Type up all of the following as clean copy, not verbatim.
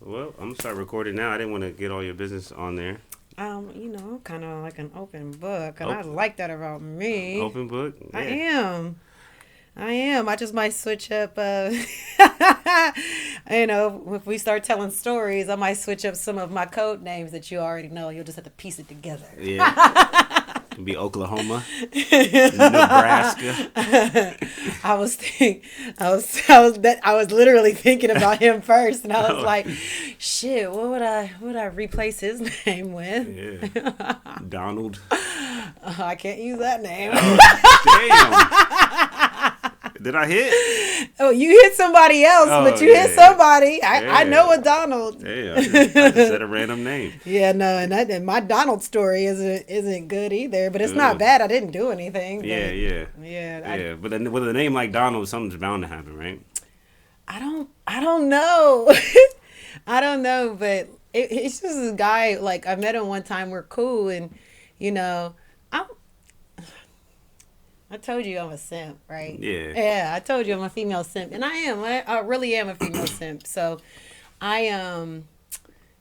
Well, I'm gonna start recording now. I didn't want to get all your business on there. I'm kind of like an open book, and I Oh, like that about me. open book. I Yeah. am. I am. I just might switch up. If we start telling stories, I might switch up some of my code names that you already know. You'll just have to piece it together. Yeah. Could be Oklahoma, Nebraska. I was think, I was literally thinking about him first, and I was Oh, like, "Shit, what would I replace his name with?" yeah. Donald. I can't use that name. Damn. Did I hit? Oh, you hit somebody else, Oh, but you hit yeah. somebody. I know Yeah. a Donald. Yeah. I just said a random name. Yeah, no, and my Donald story isn't good either, but it's not Ugh. bad. I didn't do anything. Yeah. But Yeah. yeah, Yeah. But then with a name like Donald, something's bound to happen, right? I don't know. I don't know, but it's just this guy. Like I met him one time. We're cool, and you know, I'm. I told you I'm a simp, right? Yeah. Yeah, I told you I'm a female simp, and I am. I really am a female simp. So, I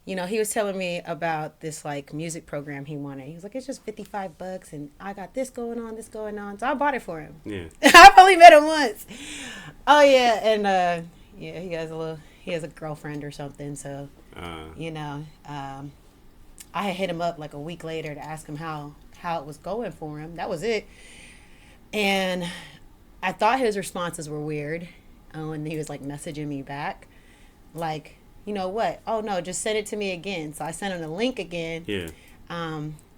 he was telling me about this like music program he wanted. He was like, it's just $55, and I got this going on. So I bought it for him. Yeah. I've only met him once. Oh yeah, and yeah, he has a girlfriend or something. So Uh, I had hit him up like a week later to ask him how it was going for him. That was it. And I thought his responses were weird. And he was like messaging me back. Like, you know what? Oh no, just send it to me again. So I sent him the link again. yeah.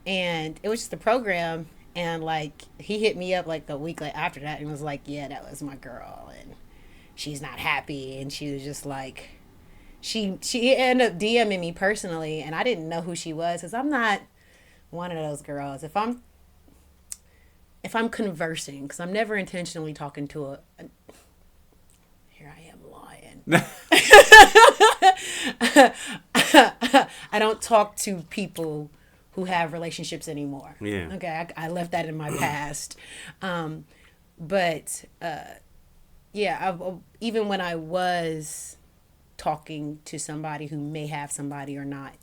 And it was just a program. And like, he hit me up like a week after that and was like, yeah, that was my girl. And she's not happy. And she was just like, she ended up DMing me personally. And I didn't know who she was because I'm not one of those girls. If I'm conversing, because I'm never intentionally talking to here I am lying. I don't talk to people who have relationships anymore. Yeah. Okay, I left that in my past. But yeah, even when I was talking to somebody who may have somebody or not,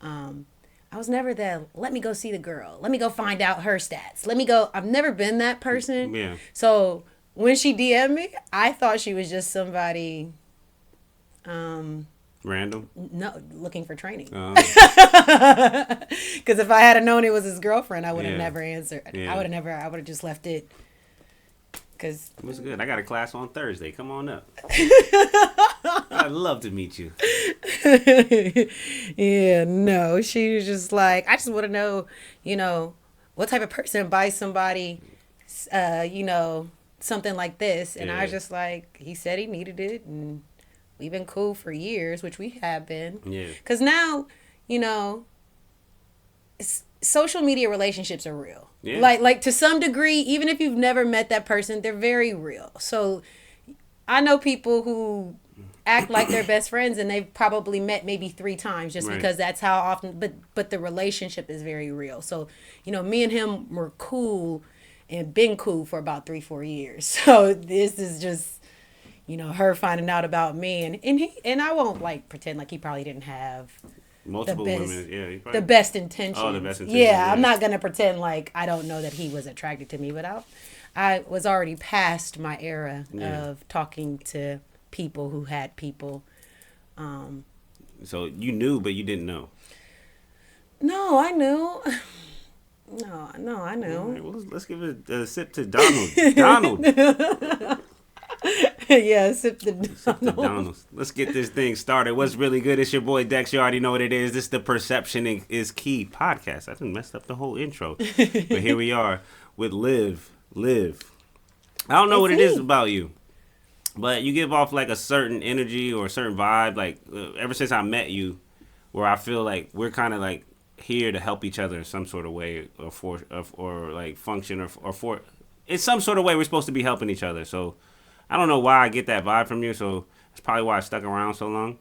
I was never the let me go see the girl. Let me go find out her stats. Let me go. I've never been that person. Yeah. So when she DM'd me, I thought she was just somebody Random. no looking for training. Uh, Because if I had known it was his girlfriend, I would have Yeah. never answered. Yeah. I would have just left it. Because What's good? I got a class on Thursday. Come on up. I'd love to meet you. yeah, no, she was just like, I just want to know, what type of person buys somebody, something like this. And I was Yeah. just like, he said he needed it, and we've been cool for years, which we have been. Yeah. Because now, social media relationships are real. Yeah. Like to some degree, even if you've never met that person, they're very real. So I know people who act like they're best friends and they've probably met maybe 3 times just Right. because that's how often, but the relationship is very real. So, me and him were cool and been cool for about 3-4 years. So this is just, her finding out about me, and I won't like pretend like he probably didn't have Multiple best- women. Yeah. You probably, the best intentions. Oh, the best intentions, Yeah, I'm yeah. not gonna pretend like I don't know that he was attracted to me, but I was already past my era Yeah. of talking to people who had people. So you knew, but you didn't know. No, I knew. No, I All knew. right, well, let's give it a sip to Donald. Donald. Yeah, sip the Sip to Donald. Let's get this thing started. What's really good? It's your boy Dex. You already know what it is. This is the Perception is Key podcast. I done messed up the whole intro. But here we are with Liv. I don't know what it is about you, but you give off like a certain energy or a certain vibe. Like ever since I met you, where I feel like we're kind of like here to help each other in some sort of way, or like function or for in some sort of way we're supposed to be helping each other. So I don't know why I get that vibe from you. So that's probably why I stuck around so long.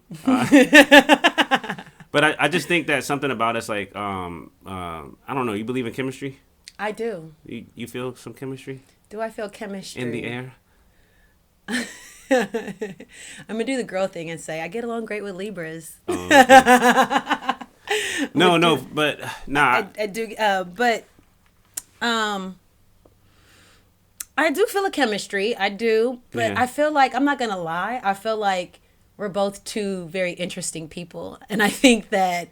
But I just think that something about us, like I don't know. You believe in chemistry? I do. You feel some chemistry Do I feel chemistry in the air? I'm gonna do the girl thing and say I get along great with Libras. Okay. No, but nah. I do, but I do feel a chemistry. I do, but Yeah. I feel like I'm not gonna lie. I feel like we're both two very interesting people, and I think that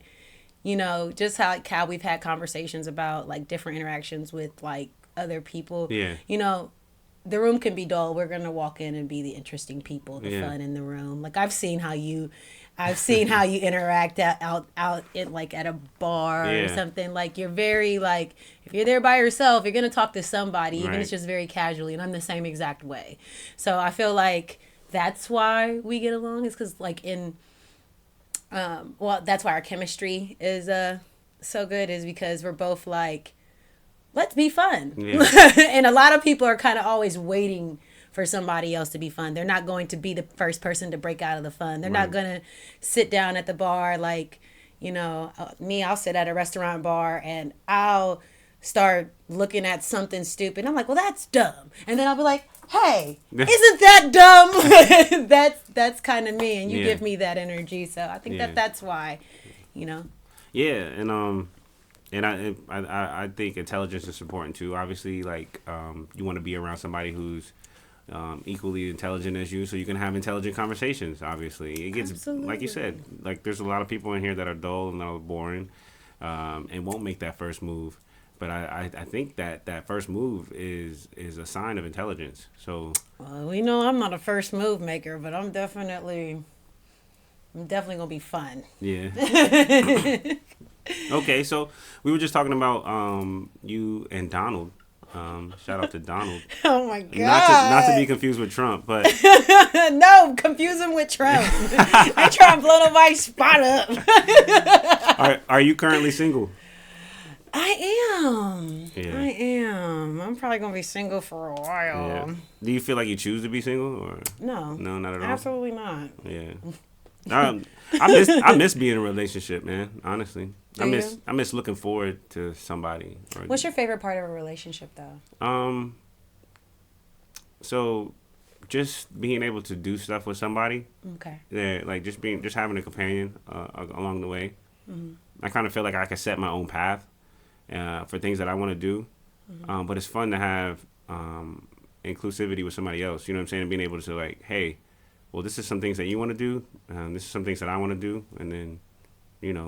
just how we've had conversations about like different interactions with like other people. Yeah. The room can be dull. We're gonna walk in and be the interesting people, the Yeah. fun in the room. Like I've seen how you interact out in like at a bar or Yeah. something. Like you're very like if you're there by yourself, you're gonna talk to somebody, even if it's Right. just very casually. And I'm the same exact way. So I feel like that's why we get along is because like that's why our chemistry is so good is because we're both like let's be fun. Yeah. And a lot of people are kind of always waiting for somebody else to be fun. They're not going to be the first person to break out of the fun. They're not Right. going to sit down at the bar like, me, I'll sit at a restaurant bar and I'll start looking at something stupid. I'm like, well, that's dumb. And then I'll be like, hey, isn't that dumb? That's kind of me. And you Yeah. give me that energy. So I think Yeah. that's why, Yeah, and I think intelligence is important too. Obviously, like you want to be around somebody who's equally intelligent as you, so you can have intelligent conversations. Obviously, it gets like you Absolutely. said, like there's a lot of people in here that are dull and are boring, and won't make that first move. But I think that first move is a sign of intelligence. So Well, we know I'm not a first move maker, but I'm definitely gonna be fun. yeah. Okay, so we were just talking about you and Donald. Shout out to Donald. Oh my god! Not to be confused with Trump, but No, confuse him with Trump. I try to blow nobody's spot up. are you currently single? I am. Yeah. I am. I'm probably gonna be single for a while. Yeah. Do you feel like you choose to be single or No. no, not at all? Absolutely not. Yeah. I miss being in a relationship, man. Honestly, Do you? I miss looking forward to somebody. What's your favorite part of a relationship, though? So just being able to do stuff with somebody. Okay. Yeah, like just having a companion along the way. Mm-hmm. I kind of feel like I can set my own path for things that I want to do. Mm-hmm. But it's fun to have inclusivity with somebody else. You know what I'm saying? And being able to like, hey, well, this is some things that you want to do. This is some things that I want to do, and then,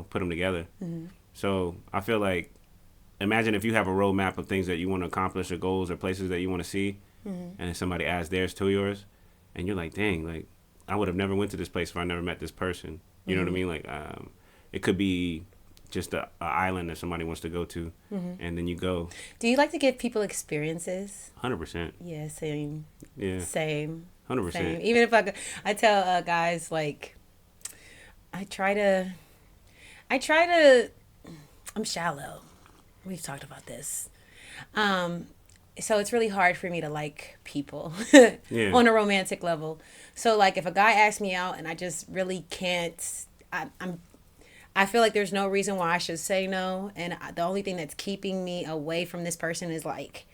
put them together. Mm-hmm. So I feel like, imagine if you have a roadmap of things that you want to accomplish or goals or places that you want to see, and then somebody adds theirs to yours, and you're like, dang, like I would have never went to this place if I never met this person. You know what I mean? Like, it could be just a island that somebody wants to go to, and then you go. Do you like to give people experiences? 100%. Yeah, same. Yeah. Same. 100%. Same. Even if I tell guys like, I try to. I'm shallow. We've talked about this. So it's really hard for me to like people Yeah. on a romantic level. So like if a guy asks me out and I just really can't, I feel like there's no reason why I should say no. And the only thing that's keeping me away from this person is like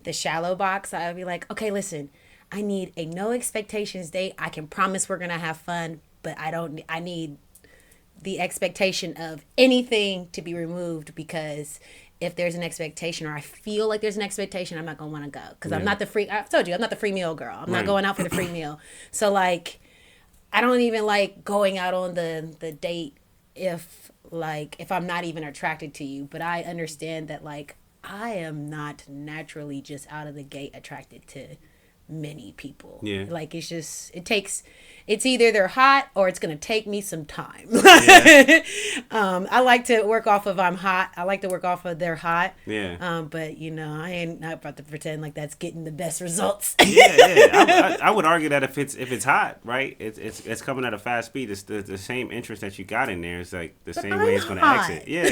the shallow box. I'll be like, okay, listen, I need a no expectations date. I can promise we're going to have fun, but I need the expectation of anything to be removed, because if there's an expectation or I feel like there's an expectation, I'm not going to want to go, because I'm not I've told you, I'm not the free meal girl. I'm not going out for the free meal. So like, I don't even like going out on the date if I'm not even attracted to you, but I understand that like I am not naturally just out of the gate attracted to many people. Yeah. Like it's either they're hot or it's going to take me some time. Yeah. I like to work off of I'm hot. I like to work off of they're hot. Yeah. But I ain't not about to pretend like that's getting the best results. Yeah. I would argue that if it's hot, right? It's coming at a fast speed. It's the same interest that you got in there. It's like the same way it's going to hot. exit. Yeah.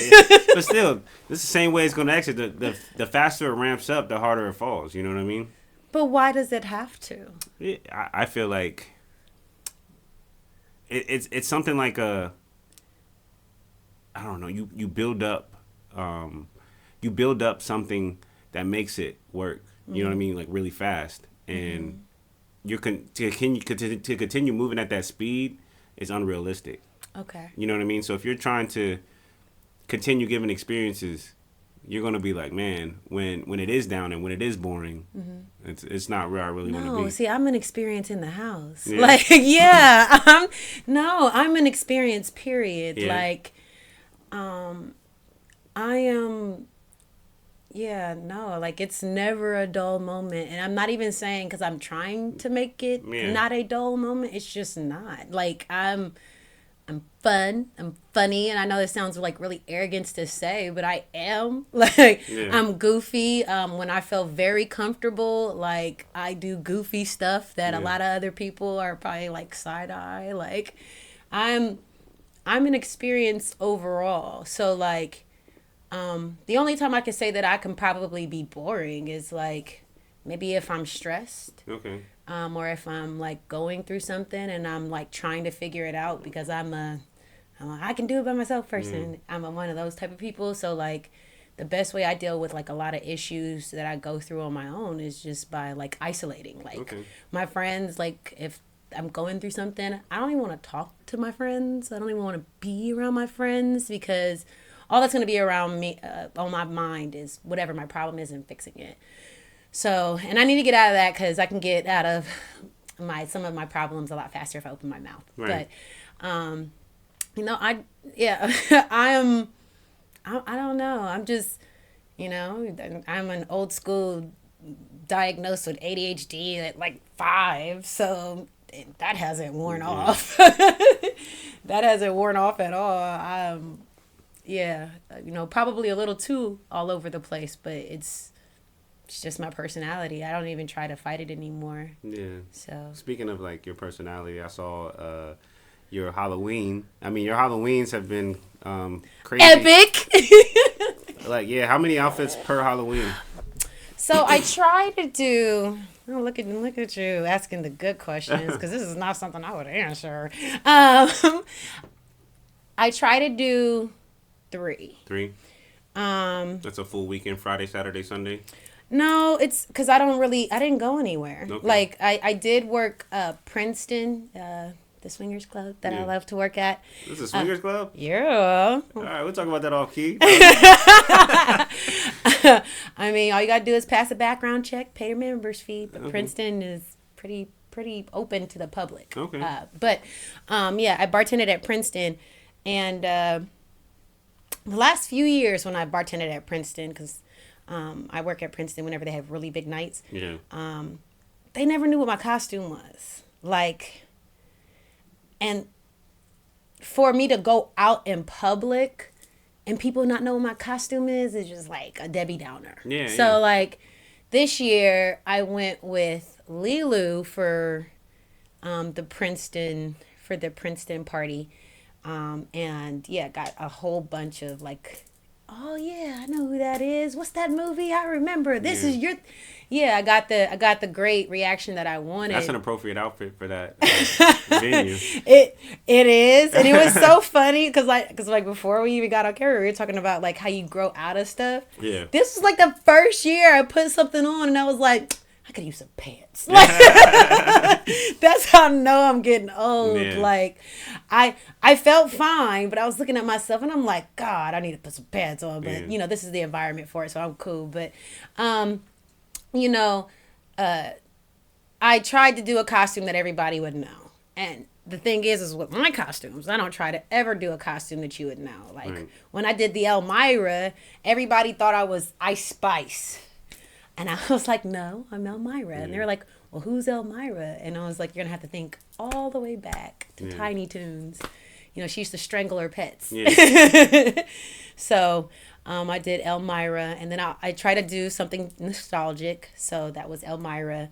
But still, it's the same way it's going to exit. The faster it ramps up, the harder it falls. You know what I mean? But why does it have to? Yeah, I feel like it's something like I don't know. You build up something that makes it work. You know what I mean? Like really fast, and to continue moving at that speed is unrealistic. Okay. You know what I mean? So if you're trying to continue giving experiences, you're gonna be like, man, when it is down and when it is boring, it's not where I really want to be. No, see, I'm an experience in the house. Yeah. Like, yeah, I'm an experience. Period. Yeah. Like, I am. Yeah, no, like it's never a dull moment, and I'm not even saying because I'm trying to make it not a dull moment. It's just not. Like I'm fun, I'm funny, and I know this sounds like really arrogant to say, but I am. Like I'm goofy. When I feel very comfortable, like I do goofy stuff that a lot of other people are probably like side eye. Like I'm an experience overall. So like. The only time I can say that I can probably be boring is like maybe if I'm stressed. Okay. Or if I'm like going through something and I'm like trying to figure it out because I'm a I can do it by myself person. I'm one of those type of people. So like the best way I deal with like a lot of issues that I go through on my own is just by like isolating. Like my friends, like if I'm going through something, I don't even want to talk to my friends. I don't even want to be around my friends because all that's going to be around me on my mind is whatever my problem is and fixing it. So, and I need to get out of that because I can get out of some of my problems a lot faster if I open my mouth. Right. But, I don't know. I'm just, I'm an old school diagnosed with ADHD at like 5. So that hasn't worn off. That hasn't worn off at all. Yeah, probably a little too all over the place, but it's just my personality. I don't even try to fight it anymore. Yeah. So speaking of like your personality, I saw your Halloween. I mean, your Halloweens have been crazy. Epic. Like, yeah, how many outfits per Halloween? So I try to do. Oh, look at you asking the good questions because this is not something I would answer. I try to do 3. That's a full weekend, Friday, Saturday, Sunday? No, it's because I didn't go anywhere. Okay. Like I did work Princeton, the swingers club that I love to work at. This is a swingers club? Yeah. All right, we'll talk about that off key. I mean, all you gotta do is pass a background check, pay your member's fee, but Princeton is pretty open to the public. Okay. But I bartended at Princeton, and the last few years when I bartended at Princeton, because I work at Princeton whenever they have really big nights, they never knew what my costume was. Like, and for me to go out in public and people not know what my costume is just like a Debbie Downer. Yeah. So like this year I went with Lilu for the Princeton party. And got a whole bunch of like, oh yeah, I know who that is. What's that movie? I remember. This is your. Yeah, I got the great reaction that I wanted. That's an appropriate outfit for that venue. It is, and it was so funny because before we even got on camera, we were talking about like how you grow out of stuff. Yeah. This was like the first year I put something on, and I was like, I could use some pants. Like, that's how I know I'm getting old. Yeah. Like, I felt fine, but I was looking at myself and I'm like, God, I need to put some pants on. But this is the environment for it, so I'm cool. But, I tried to do a costume that everybody would know, and the thing is with my costumes, I don't try to ever do a costume that you would know. Like when I did the Elmira, everybody thought I was Ice Spice. And I was like, no, I'm Elmira. And they were like, well, who's Elmira? And I was like, you're going to have to think all the way back to Tiny Toons. She used to strangle her pets. Yeah. So I did Elmira. And then I tried to do something nostalgic. So that was Elmira.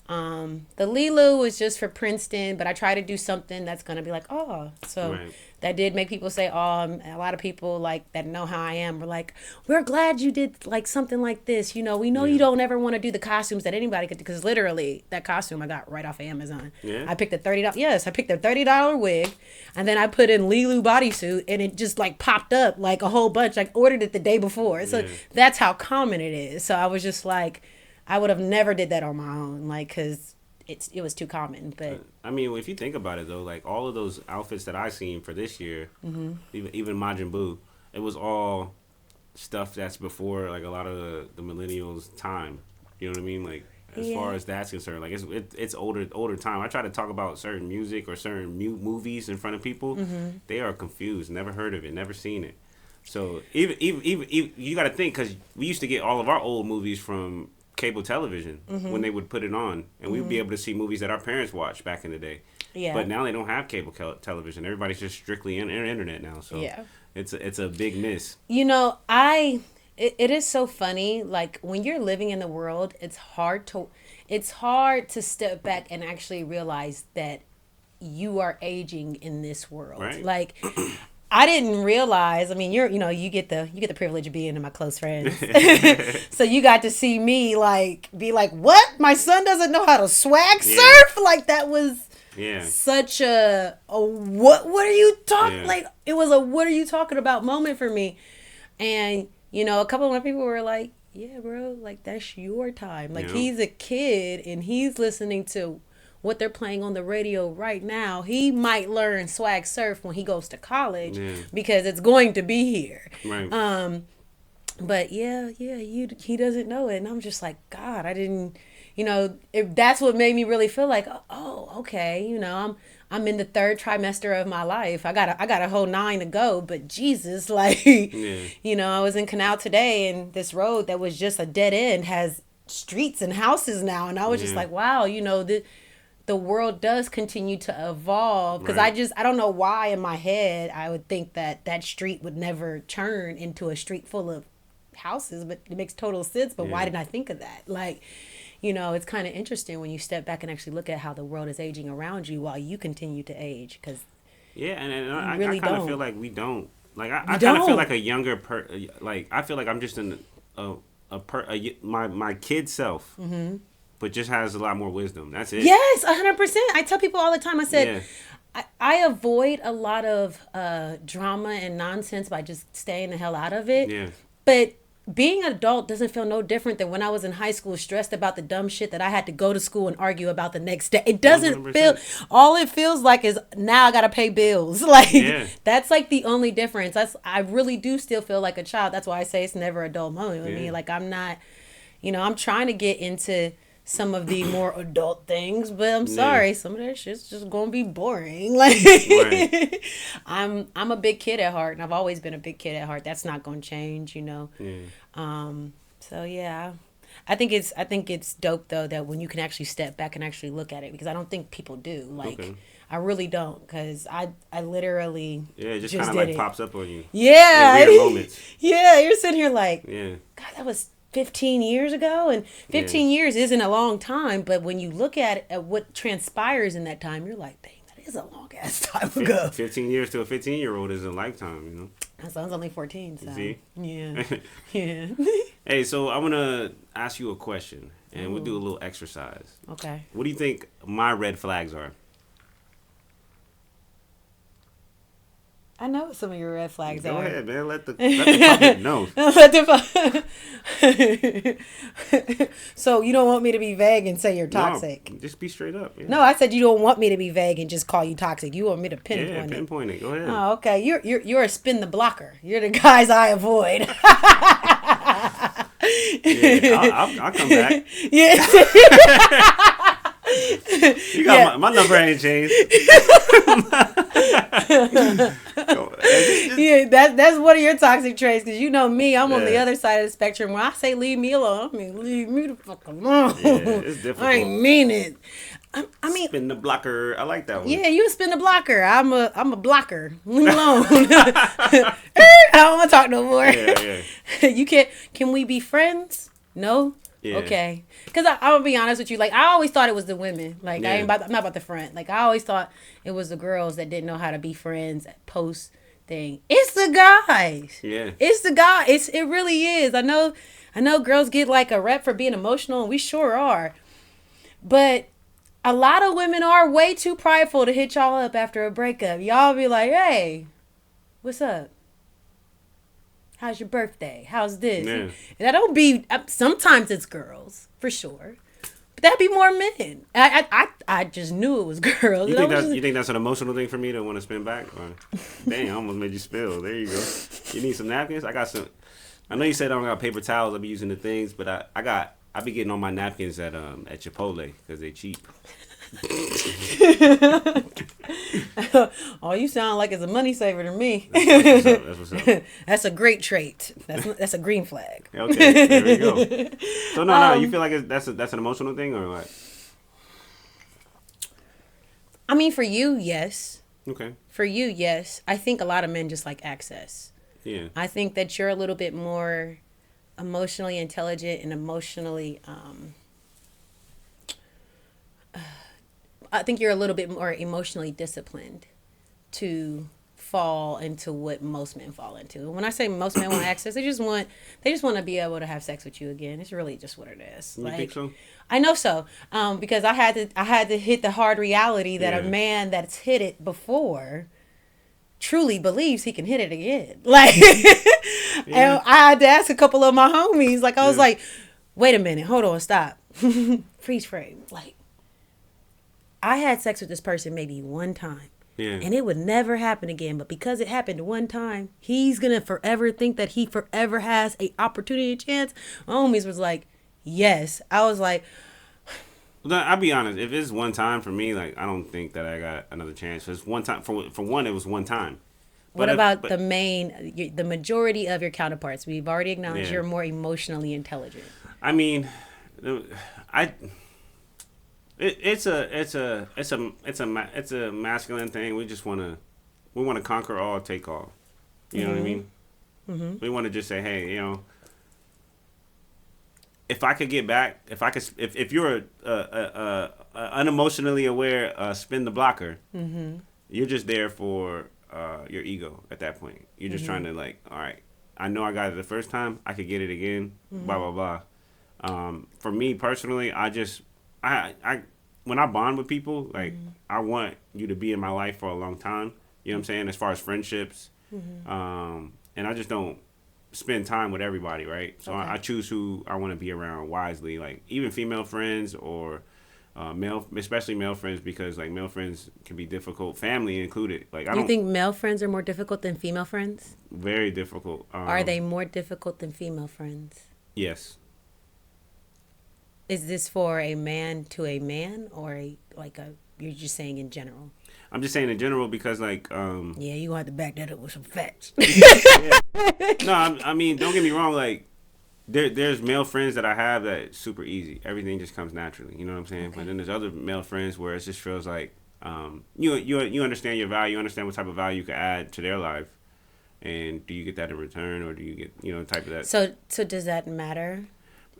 The Lilu was just for Princeton, but I try to do something that's going to be like, oh. So that did make people say, oh, a lot of people like that know how I am were like, we're glad you did like something like this. We know you don't ever want to do the costumes that anybody could do, because literally that costume I got right off of Amazon. Yeah. I picked a $30 wig, and then I put in Lilu bodysuit, and it just like popped up like a whole bunch. I ordered it the day before. So that's how common it is. So I was just like, I would have never did that on my own, like, because it was too common. But I mean, if you think about it though, like all of those outfits that I seen for this year, even Majin Buu, it was all stuff that's before like a lot of the millennials' time. You know what I mean? Like as far as that's concerned, like it's older time. I try to talk about certain music or certain movies in front of people. They are confused, never heard of it, never seen it. So even you got to think, because we used to get all of our old movies from cable television when they would put it on, and we'd be able to see movies that our parents watched back in the day. Yeah. But now they don't have cable television. Everybody's just strictly internet now. So it's a big miss. You know, it is so funny. Like when you're living in the world, it's hard to step back and actually realize that you are aging in this world. Right. Like I didn't realize. I mean, you get the privilege of being in my close friends, so you got to see me be like, what? My son doesn't know how to swag surf? Like that was such a what are you talking? Yeah. Like it was a what are you talking about moment for me, and a couple of my people were like, yeah, bro, like that's your time. Like he's a kid and he's listening to what they're playing on the radio right now. He might learn swag surf when he goes to college because it's going to be here. Right. But he doesn't know it. And I'm just like, God, I didn't, if that's what made me really feel like, oh, okay, I'm in the third trimester of my life. I got a whole 9 to go, but Jesus, like, I was in Canal today and this road that was just a dead end has streets and houses now. And I was just like, wow, the world does continue to evolve, because I don't know why in my head I would think that street would never turn into a street full of houses, but it makes total sense. But why didn't I think of that? Like, it's kind of interesting when you step back and actually look at how the world is aging around you while you continue to age. Because and I kind of feel like we don't. Like I kind of feel like a younger like I feel like I'm just in my kid self. Mm-hmm. But just has a lot more wisdom. That's it. Yes, 100%. I tell people all the time, I said, I avoid a lot of drama and nonsense by just staying the hell out of it. Yeah. But being an adult doesn't feel no different than when I was in high school, stressed about the dumb shit that I had to go to school and argue about the next day. It doesn't 100%. Feel, all it feels like is now I got to pay bills. Like, that's like the only difference. I really do still feel like a child. That's why I say it's never a dull moment with me. Like, I'm not, I'm trying to get into some of the more adult things, but I'm sorry, some of that shit's just gonna be boring. Like, I'm a big kid at heart, and I've always been a big kid at heart. That's not gonna change, So yeah, I think it's dope though that when you can actually step back and actually look at it, because I don't think people do. Like, I really don't, because I literally it just kind of like pops up on you. Yeah, in weird moments. Yeah, you're sitting here like, God, that was 15 years ago, and 15 years isn't a long time, but when you look at what transpires in that time, you're like, dang, that is a long ass time ago. 15 years to a 15-year-old is a lifetime, My son's only 14, so. See? Yeah. Yeah. Hey, so I want to ask you a question, and we'll do a little exercise. Okay. What do you think my red flags are? I know what some of your red flags Go are. Go ahead, man. Let the public know. So you don't want me to be vague and say you're toxic? No, just be straight up. Yeah. No, I said you don't want me to be vague and just call you toxic. You want me to pinpoint it. Yeah, pinpoint it. Go ahead. Oh, okay. You're a spin the blocker. You're the guys I avoid. I'll come back. Yeah. You got my number ain't changed. Yeah, that's one of your toxic traits, because me, I'm on the other side of the spectrum. When I say leave me alone, I mean leave me the fuck alone. Yeah, it's difficult. I ain't mean it. I mean, spin the blocker. I like that one. Yeah, you spin the blocker. I'm a blocker. Leave me alone. I don't want to talk no more. Yeah. You can't. Can we be friends? No. Yeah. Okay. Because I'm gonna be honest with you. Like, I always thought it was the women. Like, I'm not about the front. Like, I always thought it was the girls that didn't know how to be friends. Post thing. It's the guys. Yeah. It's the guy. It really is. I know girls get like a rep for being emotional, and we sure are. But a lot of women are way too prideful to hit y'all up after a breakup. Y'all be like, hey, what's up? How's your birthday? How's this? Yeah. And I don't be, sometimes it's girls, for sure. that'd be more men. I just knew it was girls. You think that's an emotional thing for me to want to spin back? Or, dang, I almost made you spill. There you go. You need some napkins? I got some. I know you said I don't got paper towels. I'll be using the things, but I be getting all my napkins at Chipotle because they cheap. Oh, you sound like it's a money saver to me. That's what's up. That's a great trait. That's a green flag. Okay, there we go. So no, you feel like that's an emotional thing or what? I mean, for you, yes. Okay. For you, yes. I think a lot of men just like access. Yeah. I think that you're a little bit more emotionally intelligent and emotionally. I think you're a little bit more emotionally disciplined to fall into what most men fall into. When I say most men want access, they just want to be able to have sex with you again. It's really just what it is. You think so? I know so, because I had to hit the hard reality that a man that's hit it before truly believes he can hit it again. Like, and I had to ask a couple of my homies. Like, I was like, wait a minute, hold on, stop, freeze frame. Like, I had sex with this person maybe one time. Yeah. And it would never happen again. But because it happened one time, he's going to forever think that he forever has a opportunity, a chance. My homies was like, yes. I was like... I'll be honest. If it's one time for me, like, I don't think that I got another chance. It's one time. For one, it was one time. What about the majority of your counterparts? We've already acknowledged you're more emotionally intelligent. I mean, It's a masculine thing. We just want to conquer all, take all. You know what I mean? Mm-hmm. We want to just say, hey, if I could get back, if you're unemotionally aware, spin the blocker. Mm-hmm. You're just there for your ego at that point. You're just trying to like, all right, I know I got it the first time. I could get it again. Blah blah blah. For me personally, I when I bond with people, like I want you to be in my life for a long time. You know what I'm saying? As far as friendships, and I just don't spend time with everybody, right? So I choose who I want to be around wisely. Like even female friends or especially male friends, because like male friends can be difficult, family included. Like you think male friends are more difficult than female friends? Very difficult. Are they more difficult than female friends? Yes. Is this for a man to a man, or you're just saying in general? I'm just saying in general because like yeah, you gonna have to back that up with some facts. No, I mean don't get me wrong, like there's male friends that I have that it's super easy. Everything just comes naturally, you know what I'm saying? Okay. But then there's other male friends where it just feels like you understand your value, you understand what type of value you can add to their life, and do you get that in return, or do you get type of that? So does that matter?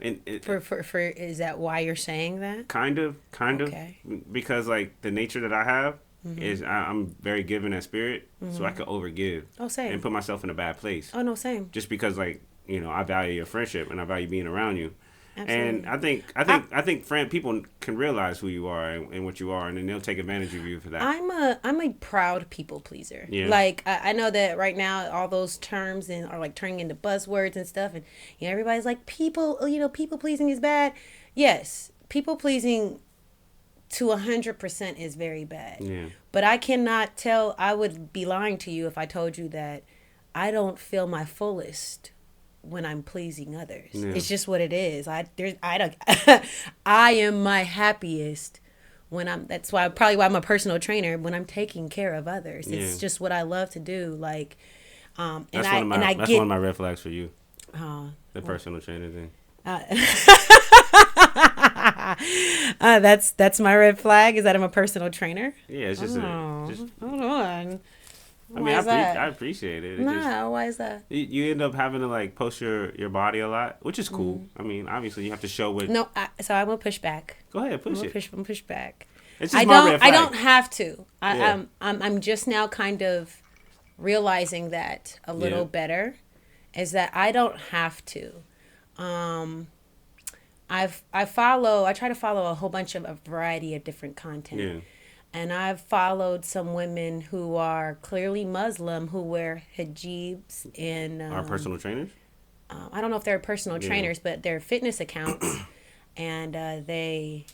And for is that why you're saying that? Kind of, okay. Because like the nature that I have is I'm very giving at spirit, so I could overgive. Oh, same. And put myself in a bad place. Oh no, same. Just because like I value your friendship and I value being around you. Absolutely. And I think people can realize who you are and what you are, and then they'll take advantage of you for that. I'm a proud people pleaser. Yeah. Like I know that right now all those terms are like turning into buzzwords and stuff, and everybody's like people pleasing is bad. Yes, people pleasing to 100% is very bad. Yeah. But I would be lying to you if I told you that I don't feel my fullest when I'm pleasing others. Yeah. It's just what it is. I am my happiest when that's why I'm a personal trainer, when I'm taking care of others. Yeah. It's just what I love to do. Like, that's one of my red flags for you. The personal trainer thing. That's my red flag, is that I'm a personal trainer. Yeah, it's just hold on. I mean, I appreciate it. Why is that? You end up having to like post your body a lot, which is cool. I mean, obviously you have to show what. No, so I'm gonna push back. Go ahead, push I'm gonna push back. It's just my red flag. I don't have to. I'm just now kind of realizing that a little better, is that I don't have to. I try to follow a whole bunch of a variety of different content. Yeah. And I've followed some women who are clearly Muslim who wear hijabs and... Are personal trainers? I don't know if they're personal trainers, but they're fitness accounts. and they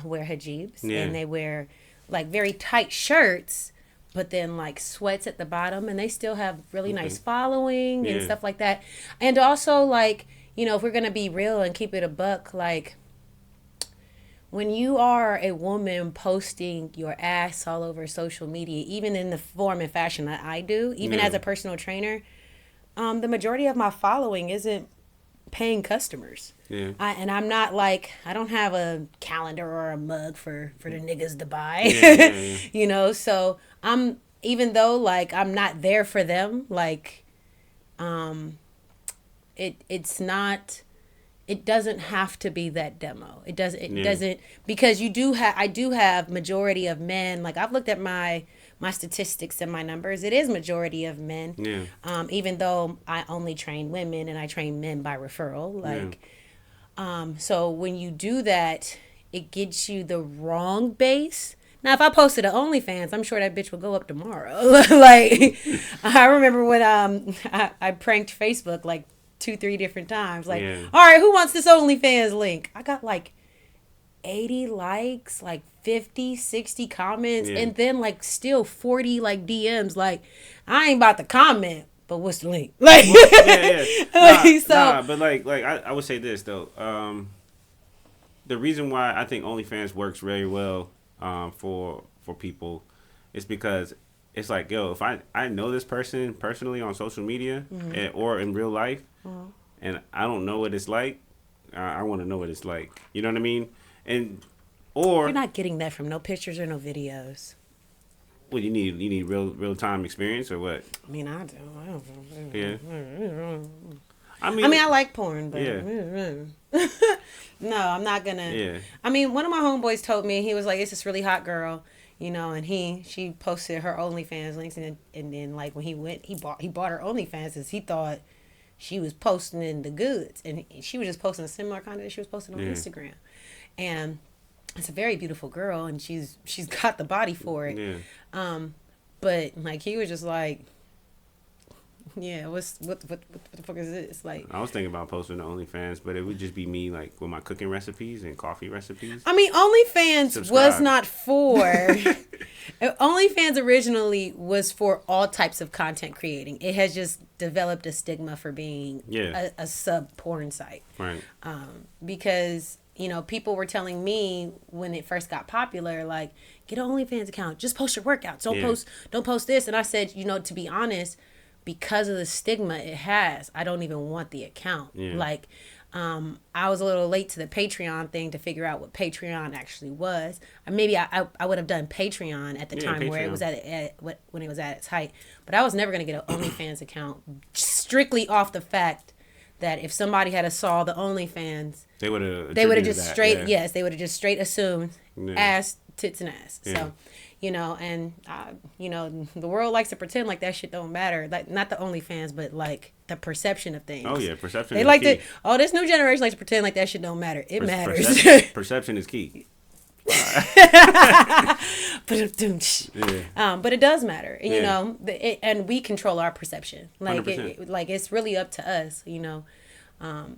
wear hijabs, Yeah. and they wear like very tight shirts, but then like sweats at the bottom, and they still have really nice following and Yeah. stuff like that. And also, like, you know, if we're gonna be real and keep it a buck, like, when you are a woman posting your ass all over social media, even in the form and fashion that I do, even Yeah. as a personal trainer, the majority of my following isn't paying customers. Yeah. And I'm not like, I don't have a calendar or a mug for the niggas to buy. Yeah. You know, so I'm, even though like I'm not there for them, like it's not, it doesn't have to be that demo. It doesn't, because I do have majority of men. Like, I've looked at my statistics and my numbers. It is majority of men. Yeah. Even though I only train women and I train men by referral. Like, so when you do that, it gets you the wrong base. Now, if I posted to OnlyFans, I'm sure that bitch would go up tomorrow. Like, I remember when I pranked Facebook like 2-3 different times. Like, all right, who wants this OnlyFans link? I got like 80 likes, like 50, 60 comments, and then like still 40 like DMs. Like, I ain't about to comment, but what's the link? Like, but like I would say this though. The reason why I think OnlyFans works very well for people is because it's like, yo, if I know this person personally on social media or in real life, and I don't know what it's like, I want to know what it's like. You know what I mean? And or you're not getting that from no pictures or no videos. Well, you need real time experience or what? I mean, I do. Yeah. I mean, I like porn, but no, I'm not gonna. Yeah. I mean, one of my homeboys told me, he was like, "It's this really hot girl, you know," and she posted her OnlyFans links, and then like when he went, he bought her OnlyFans because he thought she was posting in the goods, and she was just posting a similar content that she was posting on Instagram, and it's a very beautiful girl, and she's got the body for it. Yeah. But like he was just like, yeah, what the fuck is this? Like, I was thinking about posting to OnlyFans, but it would just be me like with my cooking recipes and coffee recipes. I mean, OnlyFans was not for OnlyFans originally was for all types of content creating. It has just developed a stigma for being a sub porn site. Right. Because, you know, people were telling me when it first got popular, like, get an OnlyFans account, just post your workouts, don't post this. And I said, you know, to be honest, because of the stigma it has, I don't even want the account. Like, I was a little late to the Patreon thing to figure out what Patreon actually was. Maybe I would have done Patreon at the time where it was when it was at its height. But I was never going to get an OnlyFans account strictly off the fact that if somebody had saw the OnlyFans, they would have just straight they would have just straight assumed ass, tits, and ass. So, you know, and you know, the world likes to pretend like that shit don't matter. Like, not the OnlyFans, but like the perception of things. Oh yeah, perception. They like to. Oh, this new generation likes to pretend like that shit don't matter. It matters. Perception is key. But it does matter, you know. And we control our perception. Like, it's really up to us, you know.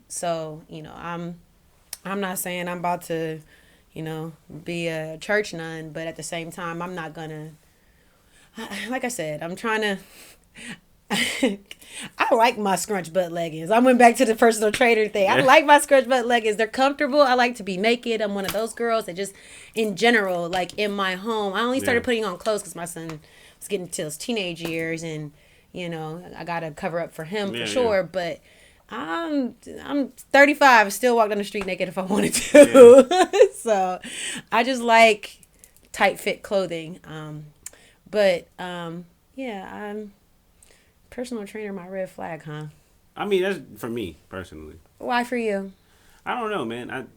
So, you know, I'm not saying I'm about to, you know, be a church nun, but at the same time, I'm not gonna. Like I said, I'm trying to. I like my scrunch butt leggings. I went back to the personal trainer thing. I like my scrunch butt leggings. They're comfortable. I like to be naked. I'm one of those girls that just, in general, like in my home, I only started putting on clothes because my son was getting to his teenage years, and you know, I gotta cover up for him for sure. But I'm 35. I still walk down the street naked if I wanted to. So I just like tight fit clothing. I'm personal trainer, my red flag, huh? I mean, that's for me personally. Why for you? I don't know, man.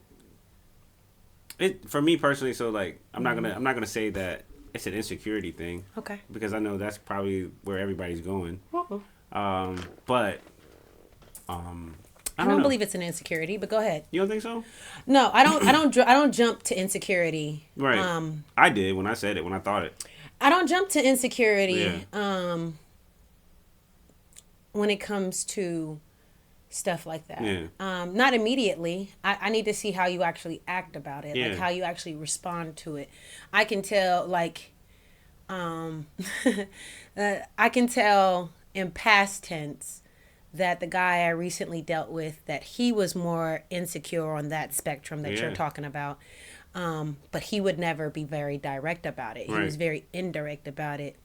For me personally. So like, I'm not gonna say that it's an insecurity thing. Okay. Because I know that's probably where everybody's going. Uh-oh. I don't believe it's an insecurity, but go ahead. You don't think so? No, I don't jump to insecurity. Right. I did when I said it, when I thought it. I don't jump to insecurity. When it comes to stuff like that. Yeah. Not immediately. I need to see how you actually act about it, Yeah. like how you actually respond to it. I can tell, like, I can tell in past tense that the guy I recently dealt with, that he was more insecure on that spectrum that you're talking about. But he would never be very direct about it. He was very indirect about it.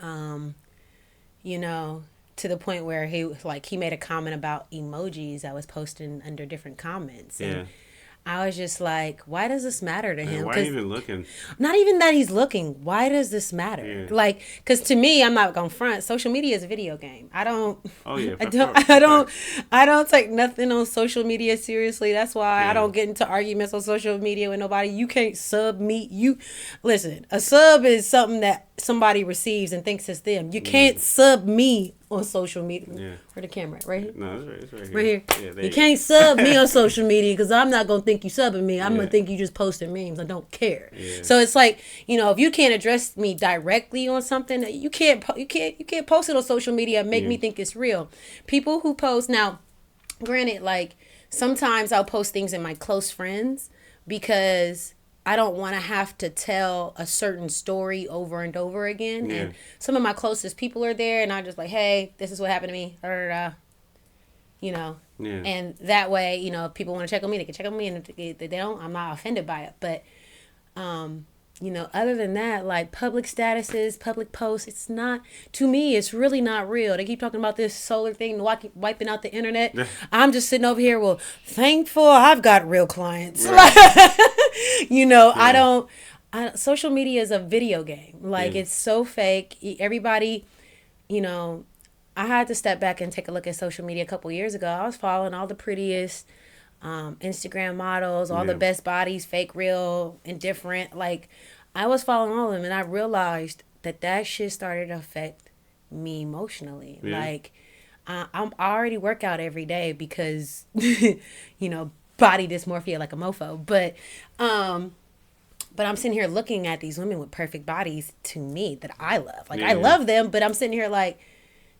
You know, to the point where he made a comment about emojis I was posting under different comments. And I was just like, why does this matter to him? Why are you even looking? Not even that he's looking. Why does this matter? Yeah. Like, because to me, I'm not gonna front. Social media is a video game. I don't. Oh yeah. I don't take nothing on social media seriously. That's why I don't get into arguments on social media with nobody. You can't sub me. Listen. A sub is something that somebody receives and thinks it's them. You can't sub me on social media. Yeah. Where the camera at? Right here? No, it's right here. Right here. Yeah, you can't sub me on social media because I'm not going to think you subbing me. I'm going to think you just posting memes. I don't care. Yeah. So it's like, you know, if you can't address me directly on something, you can't post it on social media and make me think it's real. People who post, now, granted, like, sometimes I'll post things in my close friends because I don't want to have to tell a certain story over and over again. Yeah. And some of my closest people are there, and I'm just like, hey, this is what happened to me. You know. Yeah. And that way, you know, if people want to check on me, they can check on me. And if they don't, I'm not offended by it. But, you know, other than that, like public statuses, public posts, it's not, to me, it's really not real. They keep talking about this solar thing, wiping out the internet. I'm just sitting over here, well, thankful I've got real clients. Right. You know, social media is a video game. Like, it's so fake. Everybody, you know, I had to step back and take a look at social media a couple years ago. I was following all the prettiest Instagram models, all the best bodies, fake, real, indifferent. Like, I was following all of them, and I realized that shit started to affect me emotionally. Yeah. Like, I already work out every day because, you know, body dysmorphia like a mofo. But I'm sitting here looking at these women with perfect bodies to me that I love. Like, I love them, but I'm sitting here like,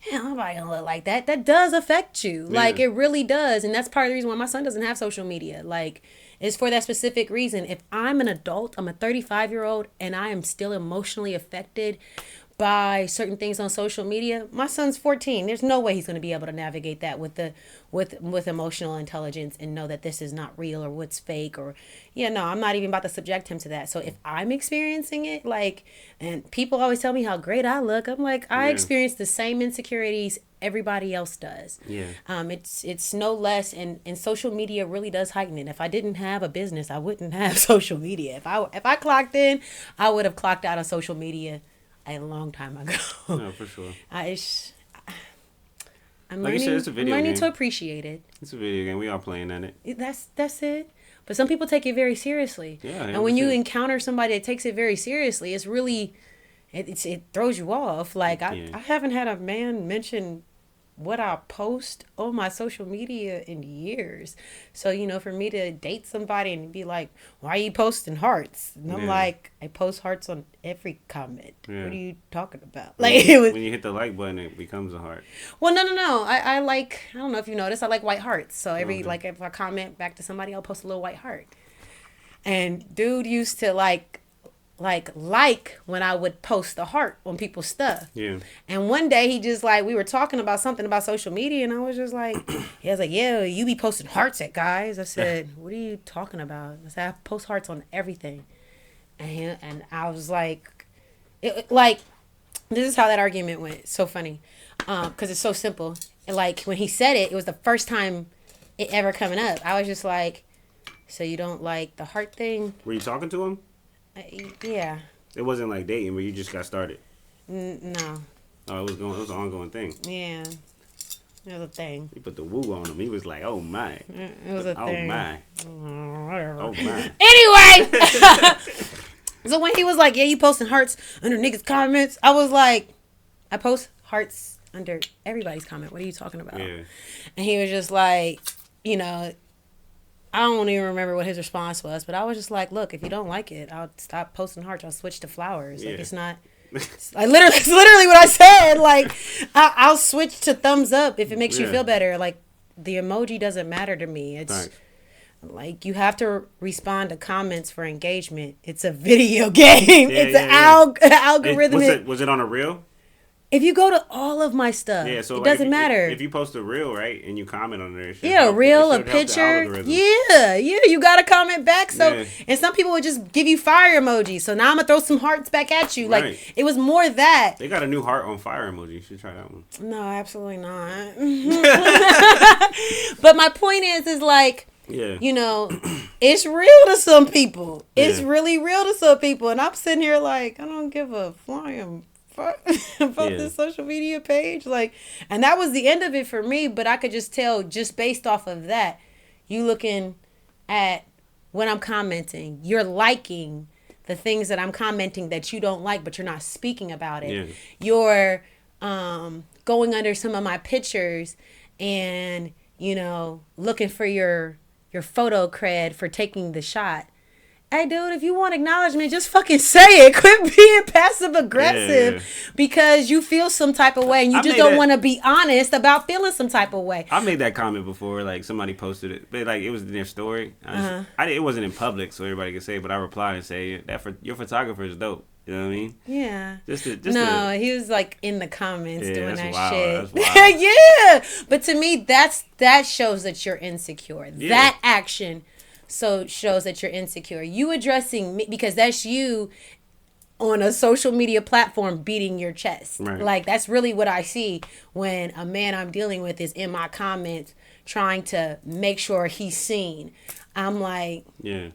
hell, nobody gonna look like that. That does affect you. Like, it really does. And that's part of the reason why my son doesn't have social media. Like, it's for that specific reason. If I'm an adult, I'm a 35-year-old, and I am still emotionally affected by certain things on social media, my son's 14. There's no way he's going to be able to navigate that with emotional intelligence and know that this is not real or what's fake or, no, I'm not even about to subject him to that. So if I'm experiencing it, like, and people always tell me how great I look, I'm like, I experience the same insecurities everybody else does. Yeah. It's no less, and social media really does heighten it. If I didn't have a business, I wouldn't have social media. If I clocked in, I would have clocked out of social media a long time ago. No, for sure. I'm like you said, it's a video game. To appreciate it. It's a video game. We are playing at it. That's it. But some people take it very seriously. Yeah. And when you encounter somebody that takes it very seriously, it's really, it throws you off. Like, I haven't had a man mention what I post on my social media in years. So, for me to date somebody and be like, why are you posting hearts? And I'm like, I post hearts on every comment. Yeah. What are you talking about? Like, when you hit the like button, it becomes a heart. Well, no. I like, I don't know if you noticed, I like white hearts. So like, if I comment back to somebody, I'll post a little white heart. And dude used to like when I would post the heart on people's stuff. Yeah. And one day he just we were talking about something about social media, and I was just like, he was like, yeah, you be posting hearts at guys. I said, what are you talking about? I said, I post hearts on everything. And I was like, this is how that argument went. So funny. Because it's so simple. And when he said it, it was the first time it ever coming up. I was just like, so you don't like the heart thing? Were you talking to him? Yeah. It wasn't like dating where you just got started. No. Oh, it was an ongoing thing. Yeah. It was a thing. He put the woo on him. He was like, oh my. It was a thing. Oh my. Whatever. Oh my. Anyway. So when he was like, yeah, you posting hearts under niggas' comments, I was like, I post hearts under everybody's comment. What are you talking about? Yeah. And he was just like, I don't even remember what his response was, but I was just like, look, if you don't like it, I'll stop posting hearts. I'll switch to flowers. Yeah. Like, it's not, it's literally what I said. Like, I'll switch to thumbs up if it makes you feel better. Like, the emoji doesn't matter to me. It's Right. like you have to respond to comments for engagement. It's a video game. Yeah, It's yeah, an yeah. algorithmic. Was it on a reel? If you go to all of my stuff, Yeah, so it like doesn't matter. If you post a reel, right, and you comment on there, it should Yeah, a help, reel, it a should help the picture. algorithm. Yeah, you got to comment back. So, Yeah. and some people would just give you fire emojis. So now I'm going to throw some hearts back at you. Like, Right. it was more that. They got a new heart on fire emoji. You should try that one. No, absolutely not. But my point is like, Yeah. you know, it's real to some people. It's Yeah. really real to some people. And I'm sitting here like, I don't give a flying fuck about Yeah. this social media page. Like, and that was the end of it for me. But I could just tell, just based off of that, you looking at when I'm commenting, you're liking the things that I'm commenting that you don't like, but you're not speaking about it. Yeah. You're going under some of my pictures and, you know, looking for your photo cred for taking the shot. Hey, dude, if you want acknowledgement, just fucking say it. Quit being passive aggressive because you feel some type of way and you just don't want to be honest about feeling some type of way. I made that comment before, like somebody posted it, but like it was in their story. It wasn't in public, so everybody could say it, but I replied and say that for your photographer is dope. You know what I mean? Yeah. No, he was like in the comments doing that wild. shit. That's wild. Yeah, but to me, that shows that you're insecure. Yeah. That action shows that you're insecure. You addressing me because that's you on a social media platform beating your chest. Right. Like that's really what I see when a man I'm dealing with is in my comments trying to make sure he's seen. I'm like, yeah.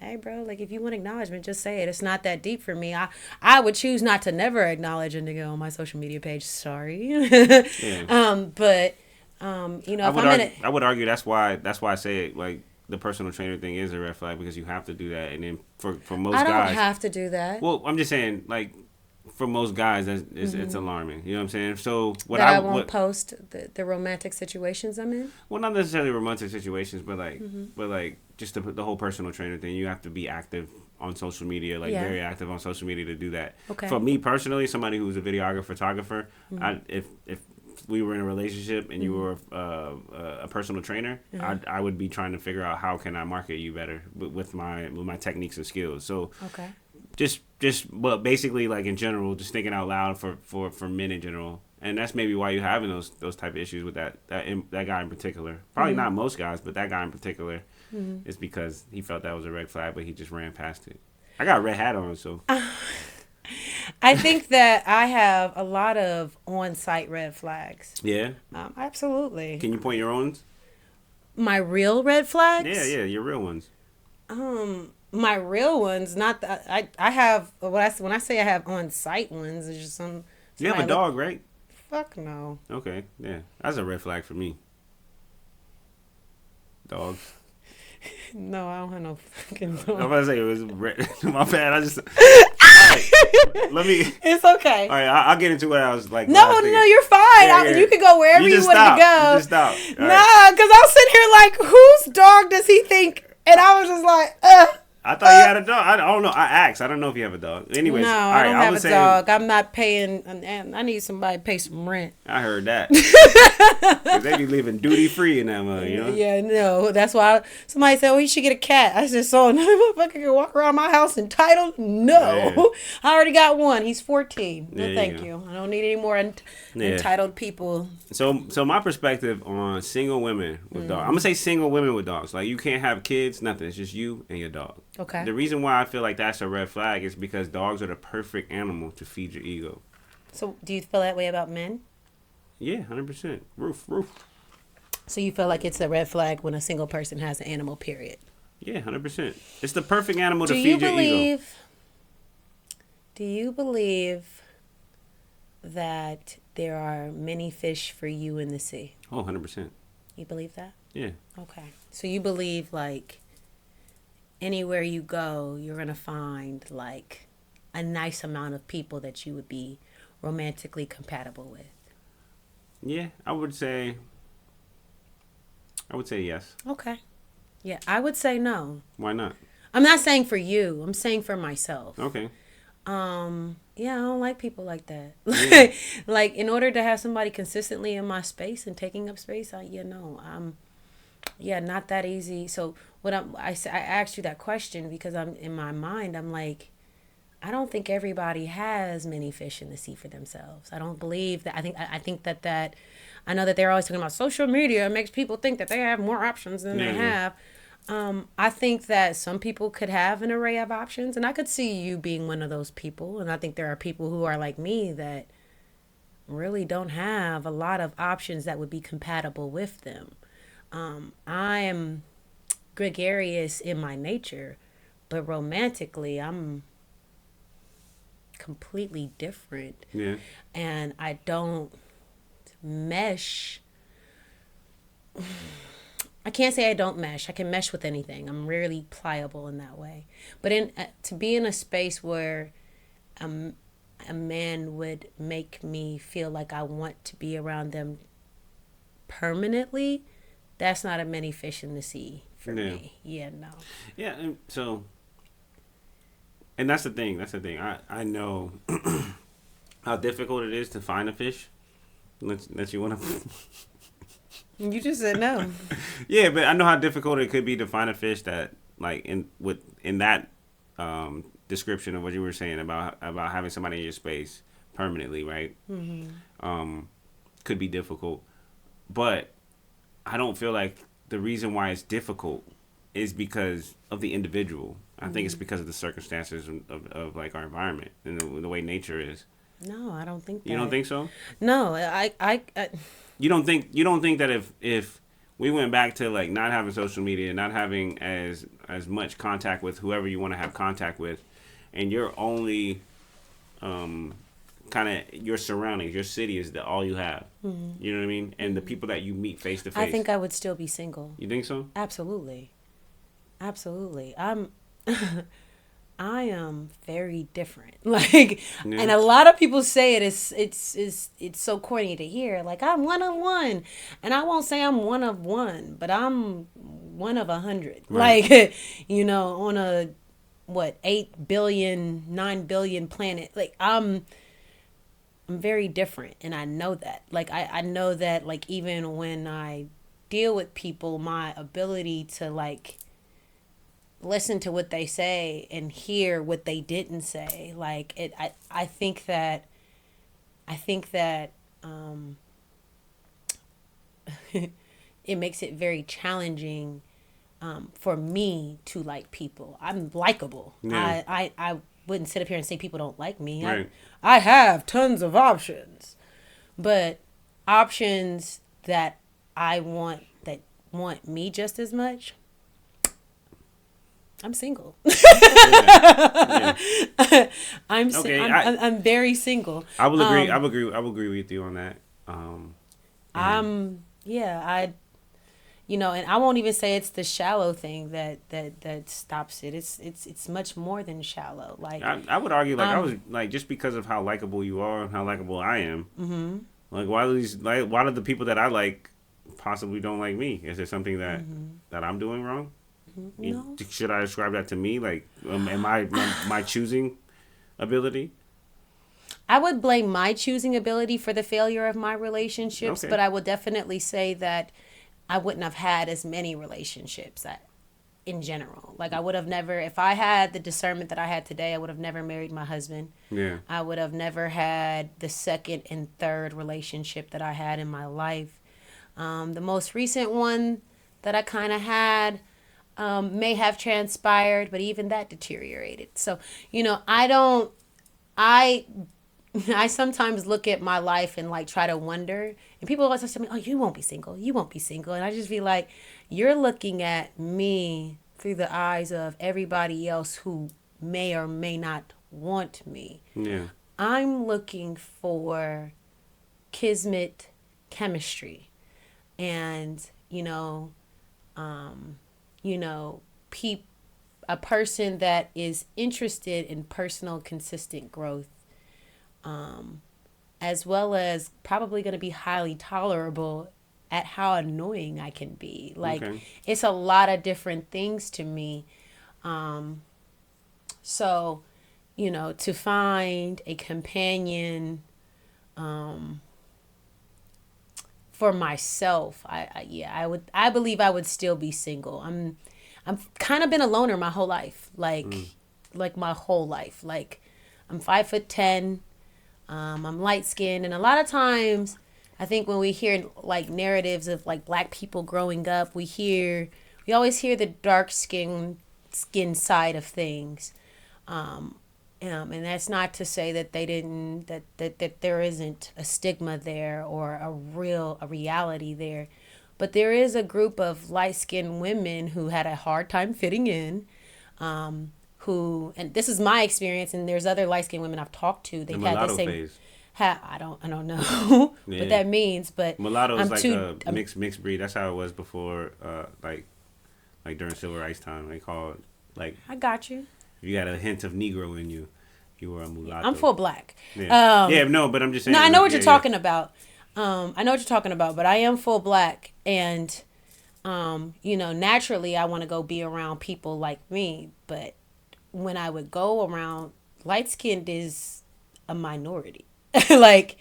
Hey, bro, like, if you want acknowledgement, just say it. It's not that deep for me. I would choose not to never acknowledge a nigga on my social media page. Sorry. Yeah. But, you know, I would argue that's why I say it, like, the personal trainer thing is a red flag because you have to do that. And then for most guys. I don't have to do that. Well, I'm just saying, like, for most guys, it's alarming. You know what I'm saying? So what I won't post the romantic situations I'm in? Well, not necessarily romantic situations, but like just the whole personal trainer thing. You have to be active on social media, very active on social media to do that. Okay. For me personally, somebody who's a videographer, photographer, if we were in a relationship and you were a personal trainer, I would be trying to figure out how can I market you better with my techniques and skills. So okay. But basically, like in general, just thinking out loud for men in general, and that's maybe why you're having those type of issues with that guy in particular. Probably not most guys, but that guy in particular is because he felt that was a red flag, but he just ran past it. I got a red hat on, so. I think that I have a lot of on-site red flags. Yeah. Absolutely. Can you point your own? My real red flags? Yeah, your real ones. My real ones, not that I have. When I say I have on-site ones, it's just some. You have a dog, right? Fuck no. Okay, yeah, that's a red flag for me. Dogs. No, I don't have no fucking dog. I'm about to say it was red. My bad. I just. Right, let me. It's okay. All right, I'll get into what I was like. No, you're fine. Yeah. You can go wherever you want to go. You just stop. Nah, because I was sitting here like, whose dog does he think? And I was just like, I thought you had a dog. I don't know. I asked. I don't know if you have a dog. Anyways, no, all I right, don't have a dog. I'm not paying. I need somebody to pay some rent. I heard that. Because they be living duty free in that mother, you know? Yeah, no. That's why somebody said, well, you should get a cat. I said, so no motherfucker can walk around my house entitled? No. Yeah. I already got one. He's 14. No, thank you. I don't need any more entitled people. So my perspective on single women with dogs. I'm going to say single women with dogs. Like, you can't have kids, nothing. It's just you and your dog. Okay. The reason why I feel like that's a red flag is because dogs are the perfect animal to feed your ego. So do you feel that way about men? Yeah, 100%. Roof. So you feel like it's a red flag when a single person has an animal, period? Yeah, 100%. It's the perfect animal to feed your ego. Do you believe that there are many fish for you in the sea? Oh, 100%. You believe that? Yeah. Okay. So you believe like anywhere you go, you're going to find like a nice amount of people that you would be romantically compatible with. Yeah, I would say yes. Okay. Yeah, I would say no. Why not? I'm not saying for you. I'm saying for myself. Okay. Yeah, I don't like people like that. Yeah. Like, in order to have somebody consistently in my space and taking up space, I'm not that easy. So I asked you that question because I'm in my mind. I'm like, I don't think everybody has many fish in the sea for themselves. I don't believe that. I think that I know that they're always talking about social media makes people think that they have more options than Yeah, they yeah. have. I think that some people could have an array of options, and I could see you being one of those people. And I think there are people who are like me that really don't have a lot of options that would be compatible with them. I am gregarious in my nature, but romantically, I'm completely different. Yeah. And I don't mesh. I can't say I don't mesh. I can mesh with anything. I'm really pliable in that way. But to be in a space where um, a man would make me feel like I want to be around them permanently, that's not a many fish in the sea for me. Yeah, no. Yeah, and so, and that's the thing. That's the thing. I know how difficult it is to find a fish. Unless you want to. You just said no. Yeah, but I know how difficult it could be to find a fish that, like, in that description of what you were saying about having somebody in your space permanently, right? Could be difficult, but I don't feel like the reason why it's difficult is because of the individual. I think it's because of the circumstances of like our environment and the way nature is. No, I don't think that. You don't think so? No, You don't think that if we went back to like not having social media, not having as much contact with whoever you want to have contact with, and you're only kind of your surroundings, your city is all you have. Mm-hmm. You know what I mean? And the people that you meet face to face. I think I would still be single. You think so? Absolutely. I am very different. Like, yeah. And a lot of people say it's so corny to hear. Like, I'm one of one, and I won't say I'm one of one, but I'm one of 100. Right. Like, on a 8 billion, 9 billion planet. Like, I'm very different, and I know that. Like, I know that. Like, even when I deal with people, my ability to like listen to what they say and hear what they didn't say, like I think that it makes it very challenging for me to like people. I'm likable. Yeah. I wouldn't sit up here and say people don't like me. Right. I have tons of options, but options that I want that want me just as much. I'm single. Yeah. I'm very single. I will agree. I will agree with you on that. And I won't even say it's the shallow thing that stops it. It's much more than shallow. Like I would argue, like I was like just because of how likable you are and how likable I am. Mm-hmm. Like why do the people that I like possibly don't like me? Is there something that I'm doing wrong? No. Should I ascribe that to me? Like, am I my choosing ability? I would blame my choosing ability for the failure of my relationships, but I would definitely say that I wouldn't have had as many relationships in general. Like, I would have never, if I had the discernment that I had today, I would have never married my husband. Yeah. I would have never had the second and third relationship that I had in my life. The most recent one that I kind of had may have transpired, but even that deteriorated. So, I sometimes look at my life and like try to wonder, and people always tell me, "Oh, you won't be single. You won't be single." And I just feel like you're looking at me through the eyes of everybody else who may or may not want me. Yeah. I'm looking for kismet chemistry, and a person that is interested in personal consistent growth, as well as probably going to be highly tolerable at how annoying I can be. Like, it's a lot of different things to me. So you know, to find a companion for myself, I believe I would still be single. I'm kind of been a loner my whole life, like my whole life. Like I'm 5'10", I'm light skinned, and a lot of times, I think when we hear like narratives of like black people growing up, we always hear the dark skin side of things. And that's not to say that they didn't that there isn't a stigma there or a reality there, but there is a group of light skinned women who had a hard time fitting in, and this is my experience, and there's other light skinned women I've talked to. They've had the same phase. I don't know what that means, but mulatto is like a mixed breed. That's how it was before, like during Civil Rights time. They called like. I got you. If you had a hint of Negro in you, you were a mulatto. I'm full black. Yeah, no, but I'm just saying. No, I know what you're talking about. I know what you're talking about, but I am full black, and you know, naturally, I want to go be around people like me. But when I would go around, light skinned is a minority, like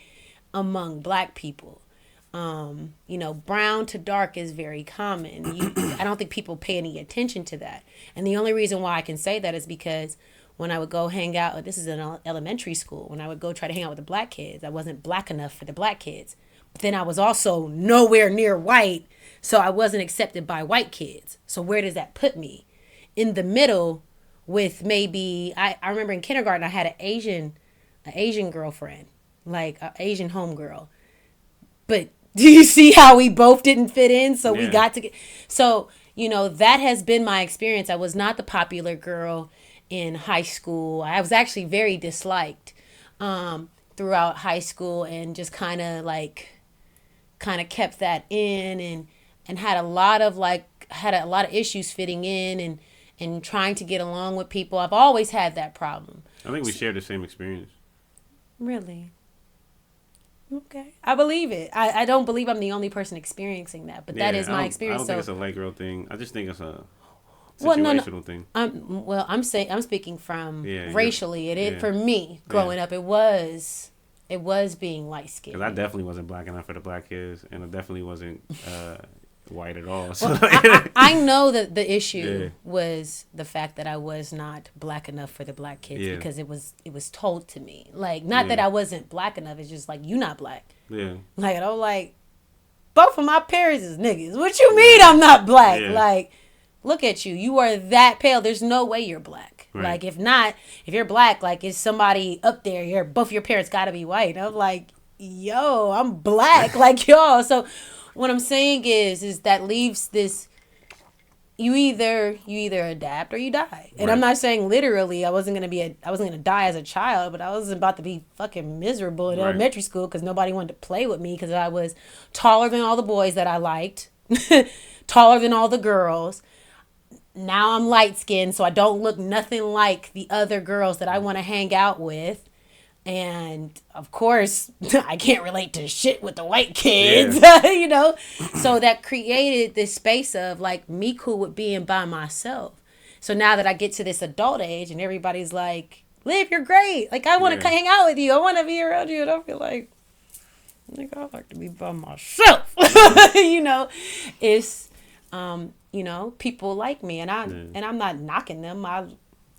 among black people. You know, brown to dark is very common. I don't think people pay any attention to that. And the only reason why I can say that is because when I would go hang out, this is in elementary school, when I would go try to hang out with the black kids, I wasn't black enough for the black kids. But then I was also nowhere near white, so I wasn't accepted by white kids. So where does that put me? In the middle with maybe, I remember in kindergarten, I had an Asian girlfriend, like an Asian homegirl. But do you see how we both didn't fit in? So we got to get... So, you know, that has been my experience. I was not the popular girl in high school. I was actually very disliked throughout high school, and just kind of kept that in, and had a lot of issues fitting in and trying to get along with people. I've always had that problem. I think we share the same experience. Really? Okay. I believe it. I don't believe I'm the only person experiencing that, but that is my experience. I don't think it's a light girl thing. I just think it's a situational thing. I'm speaking from racially. For me, growing up, it was being light skinned. Because I definitely wasn't black enough for the black kids, and I definitely wasn't white at all. So. Well, I know that the issue was the fact that I was not black enough for the black kids, because it was told to me. Like, not that I wasn't black enough, it's just like, you not black. Yeah. Like, I'm like, both of my parents is niggas. What you mean I'm not black? Yeah. Like, look at you. You are that pale. There's no way you're black. Right. Like, if you're black, like, is somebody up there, both your parents gotta be white. And I'm like, yo, I'm black. Like, y'all. So what I'm saying is that leaves this, you either adapt or you die. And I'm not saying literally I wasn't gonna die as a child, but I was about to be fucking miserable in elementary school because nobody wanted to play with me because I was taller than all the boys that I liked, taller than all the girls. Now I'm light skinned, so I don't look nothing like the other girls that I want to hang out with. And of course, I can't relate to shit with the white kids, you know? So that created this space of like me cool with being by myself. So now that I get to this adult age and everybody's like, Liv, you're great. Like, I want to hang out with you. I want to be around you. And I feel like, nigga, I like to be by myself. You know, it's, you know, people like me, and I'm not knocking them.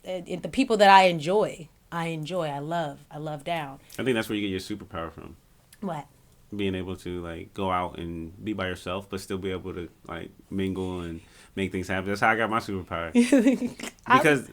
The people that I enjoy, I love down. I think that's where you get your superpower from. What? Being able to like go out and be by yourself, but still be able to like mingle and make things happen. That's how I got my superpower.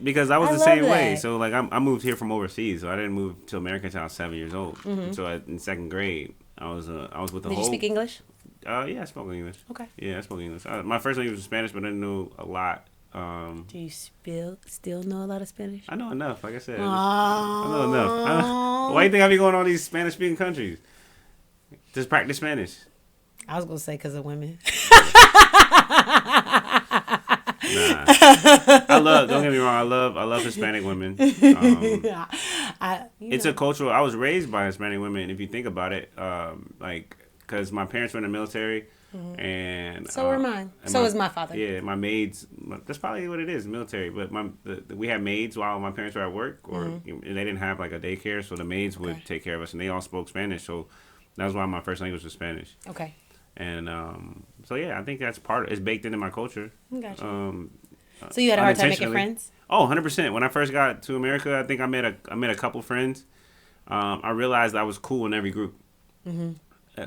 because I was the same way. So like I moved here from overseas, so I didn't move to America until I was 7 years old. Mm-hmm. So in second grade, I was with the whole. Did you speak English? Yeah, I spoke English. Okay. Yeah, I spoke English. My first language was Spanish, but I didn't know a lot. Do you still know a lot of Spanish? I know enough, like I said. I know enough. Why do you think I be going to all these Spanish-speaking countries? Just practice Spanish. I was going to say because of women. Nah. Don't get me wrong, I love Hispanic women. It's a cultural, I was raised by Hispanic women, if you think about it, like, because my parents were in the military. Mm-hmm. And so were mine. So was my father. Yeah, my maids that's probably what it is, military. But we had maids while my parents were at work, or and they didn't have like a daycare, so the maids would take care of us, and they all spoke Spanish. So that was why my first language was Spanish. Okay. And so yeah, I think that's it's baked into my culture. Gotcha. So you had a hard time making friends? Oh, 100%. When I first got to America, I think I met a couple friends. I realized I was cool in every group. Mm-hmm.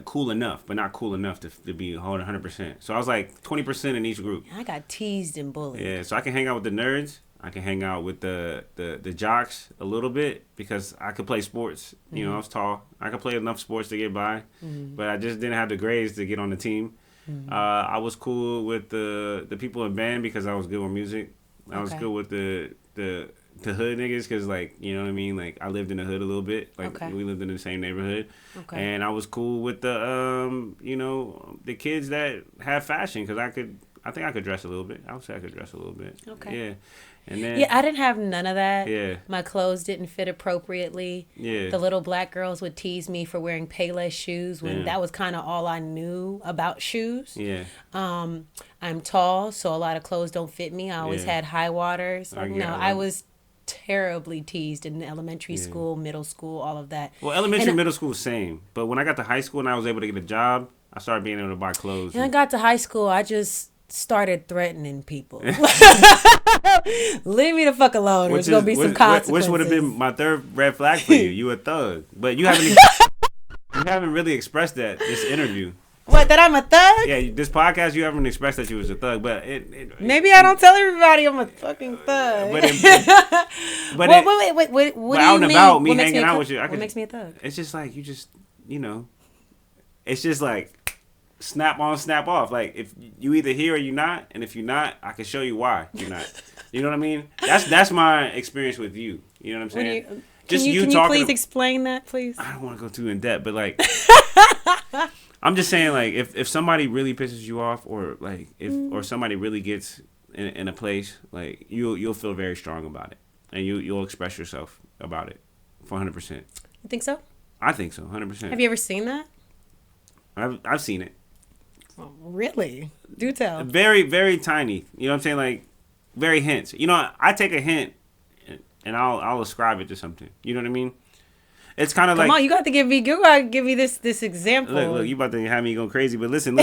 Cool enough, but not cool enough to be 100%. So I was like 20% in each group. I got teased and bullied. Yeah, so I can hang out with the nerds. I can hang out with the jocks a little bit because I could play sports. Mm-hmm. You know, I was tall. I could play enough sports to get by, but I just didn't have the grades to get on the team. Mm-hmm. I was cool with the people in band because I was good with music. I was good with the hood niggas because, like, you know what I mean? Like, I lived in the hood a little bit. Like, we lived in the same neighborhood. Okay. And I was cool with the, the kids that have fashion because I think I could dress a little bit. I would say I could dress a little bit. Okay. Yeah. And then, I didn't have none of that. Yeah. My clothes didn't fit appropriately. Yeah. The little black girls would tease me for wearing Payless shoes when that was kind of all I knew about shoes. Yeah. I'm tall, so a lot of clothes don't fit me. I always had high waters. I was terribly teased in elementary school, middle school, all of that. Well, elementary, middle school, same. But when I got to high school and I was able to get a job, I started being able to buy clothes. And I got to high school, I just started threatening people. Leave me the fuck alone. There's going to be some consequences. Which would have been my third red flag for you. You a thug. But you haven't really expressed that this interview. What, that I'm a thug? Yeah, this podcast, you haven't expressed that you was a thug, but maybe I don't tell everybody I'm a fucking thug. But wait, what do you mean? About me hanging out with you, what makes me a thug? It's just like, it's just like snap on, snap off. Like, if you either here or you're not, and if you're not, I can show you why you're not. You know what I mean? That's my experience with you. You know what I'm saying? Can you please explain that, please? I don't want to go too in depth, but like... I'm just saying, like, if somebody really pisses you off, or like or somebody really gets in a place, like you'll feel very strong about it, and you'll express yourself about it for 100%. You think so? I think so, 100%. Have you ever seen that? I've seen it. Oh, really? Do tell. Very, very tiny. You know what I'm saying? Like, very hints. You know, I take a hint and I'll ascribe it to something. You know what I mean? It's kind of like... Come on, you got to give me this example. Look, you about to have me go crazy, but listen.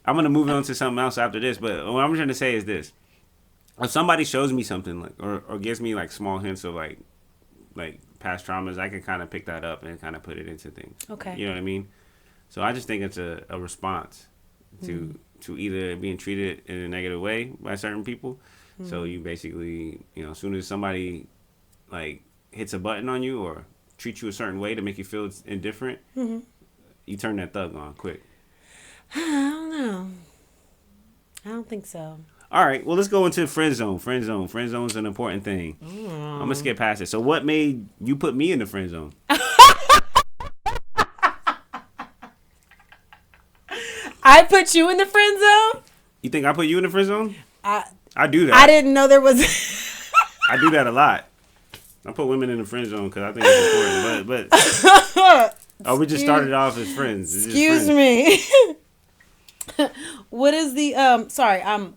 I'm going to move on to something else after this, but what I'm trying to say is this. If somebody shows me something, like, or gives me, like, small hints of, like past traumas, I can kind of pick that up and kind of put it into things. Okay. You know what I mean? So I just think it's a response to either being treated in a negative way by certain people. Mm. So you basically, as soon as somebody, like, hits a button on you or treat you a certain way to make you feel indifferent, you turn that thug on quick. I don't know. I don't think so. All right, well, let's go into friend zone. Friend zone's an important thing. I'm gonna skip past it. So what made you put me in the friend zone? I put you in the friend zone? You think I put you in the friend zone? I do that. I didn't know there was... I do that a lot. I put women in the friend zone because I think it's important. But we just started off as friends. Excuse me. What is the sorry, I'm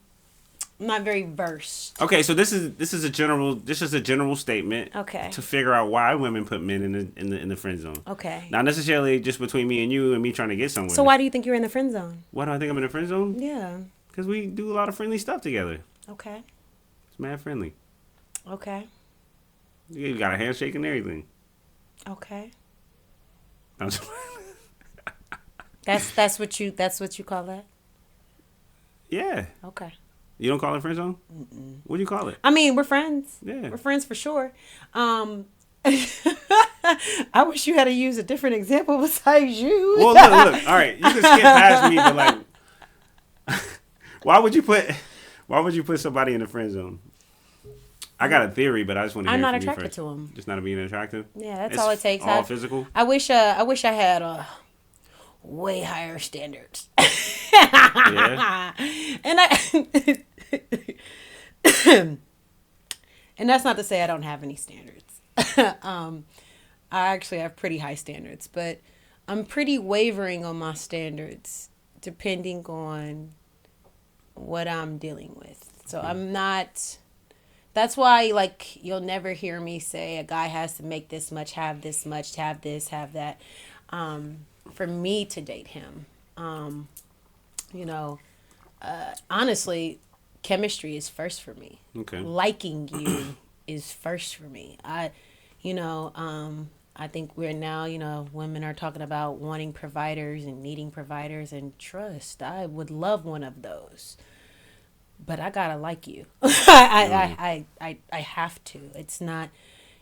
not very versed. Okay, so this is a general statement. Okay. To figure out why women put men in the friend zone. Okay. Not necessarily just between me and you and me trying to get somewhere. So why do you think you're in the friend zone? Why do I think I'm in the friend zone? Yeah. Because we do a lot of friendly stuff together. Okay. It's mad friendly. Okay. You got a handshake and everything. Okay. That's what you call that? Yeah. Okay. You don't call it friend zone? Mm-mm. What do you call it? I mean, we're friends. Yeah. We're friends for sure. I wish you had to use a different example besides you. Well, look. All right, you can skip past me, but like, why would you put somebody in the friend zone? I got a theory, but I just want to hear I'm not from attracted you first. to him. Just not being attractive? Yeah, that's all it takes. All physical? I wish I had way higher standards. Yeah. And that's not to say I don't have any standards. I actually have pretty high standards, but I'm pretty wavering on my standards depending on what I'm dealing with. So I'm not. That's why, like, you'll never hear me say a guy has to make this much, have this much, have this, have that. For me to date him, you know, honestly, chemistry is first for me. Okay. Liking you is first for me. You know, I think we're now, you know, women are talking about wanting providers and needing providers and trust. I would love one of those. But I gotta like you. I have to. It's not.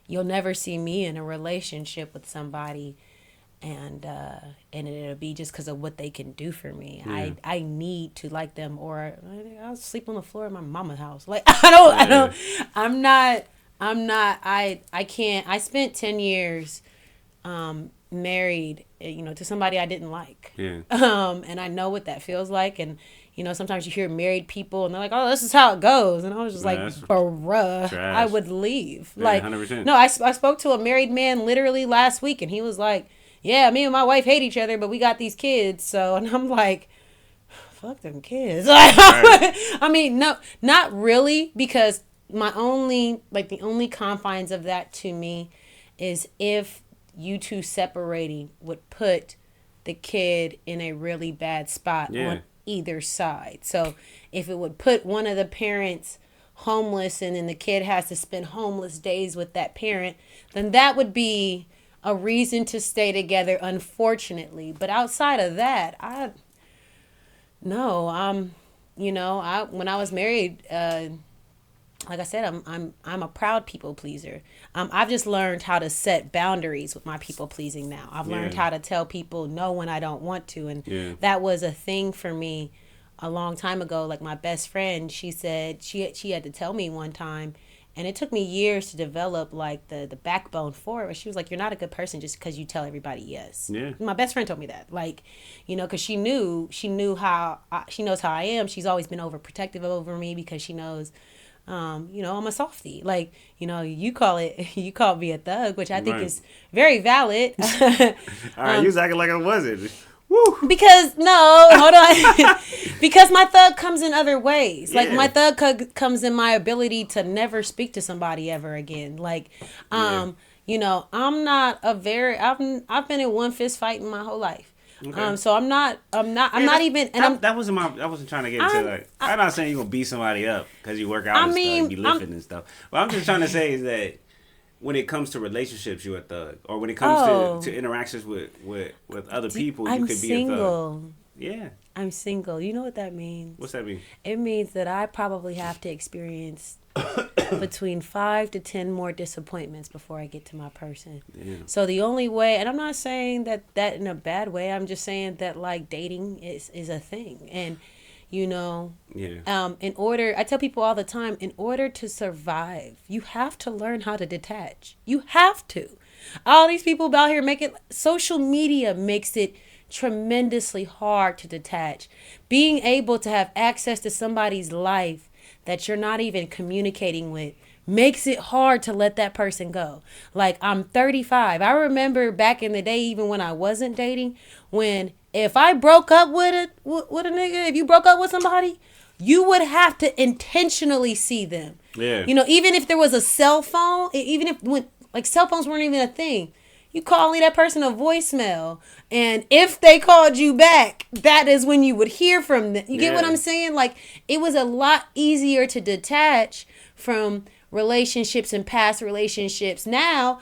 You'll never see me in a relationship with somebody, and it'll be just because of what they can do for me. Yeah. I need to like them, or I'll sleep on the floor in my mama's house. Like I'm not. I can't. I spent 10 years, married, you know, to somebody I didn't like. Yeah. And I know what that feels like, and. You know, sometimes you hear married people and they're like, oh, this is how it goes. And I was just like, bruh, trash. I would leave. Yeah, like, 100%. No, I spoke to a married man literally last week and he was like, yeah, me and my wife hate each other, but we got these kids. So, and I'm like, fuck them kids. Right. I mean, no, not really, because the only confines of that to me is if you two separating would put the kid in a really bad spot on either side. So if it would put one of the parents homeless and then the kid has to spend homeless days with that parent, then that would be a reason to stay together, unfortunately. But outside of that, when I was married, like I said, I'm a proud people pleaser. I've just learned how to set boundaries with my people pleasing now. I've learned how to tell people no when I don't want to, and that was a thing for me a long time ago. Like my best friend, she said she had to tell me one time, and it took me years to develop like the backbone for it. But she was like, "You're not a good person just because you tell everybody yes." Yeah. My best friend told me that, like, you know, because she knows how I am. She's always been overprotective over me because she knows. You know, I'm a softie. Like, you know, you call me a thug, which I think is very valid. All right, you was acting like I wasn't. Woo. Because, no, hold on. Because my thug comes in other ways. Like, my thug comes in my ability to never speak to somebody ever again. Like, you know, I've been in one fist fight in my whole life. Okay. So I'm not even. And I wasn't trying to get into like. I'm not saying you're gonna beat somebody up because you work out and stuff, you be lifting and stuff. What I'm just trying to say is that when it comes to relationships, you're a thug, or when it comes to interactions with other people, you could be a thug. Yeah. I'm single. You know what that means? What's that mean? It means that I probably have to experience between 5 to 10 more disappointments before I get to my person. Yeah. So the only way, and I'm not saying that in a bad way, I'm just saying that like dating is a thing. And, you know, I tell people all the time, in order to survive, you have to learn how to detach. You have to. All these people out here social media makes it tremendously hard to detach. Being able to have access to somebody's life that you're not even communicating with makes it hard to let that person go. Like, I'm 35. I remember back in the day, even when I wasn't dating, when if I broke up with a nigga, if you broke up with somebody, you would have to intentionally see them. Yeah. You know, even if there was a cell phone, even if when like cell phones weren't even a thing, you calling that person a voicemail, and if they called you back, that is when you would hear from them. You get what I'm saying? Like, it was a lot easier to detach from relationships and past relationships. Now,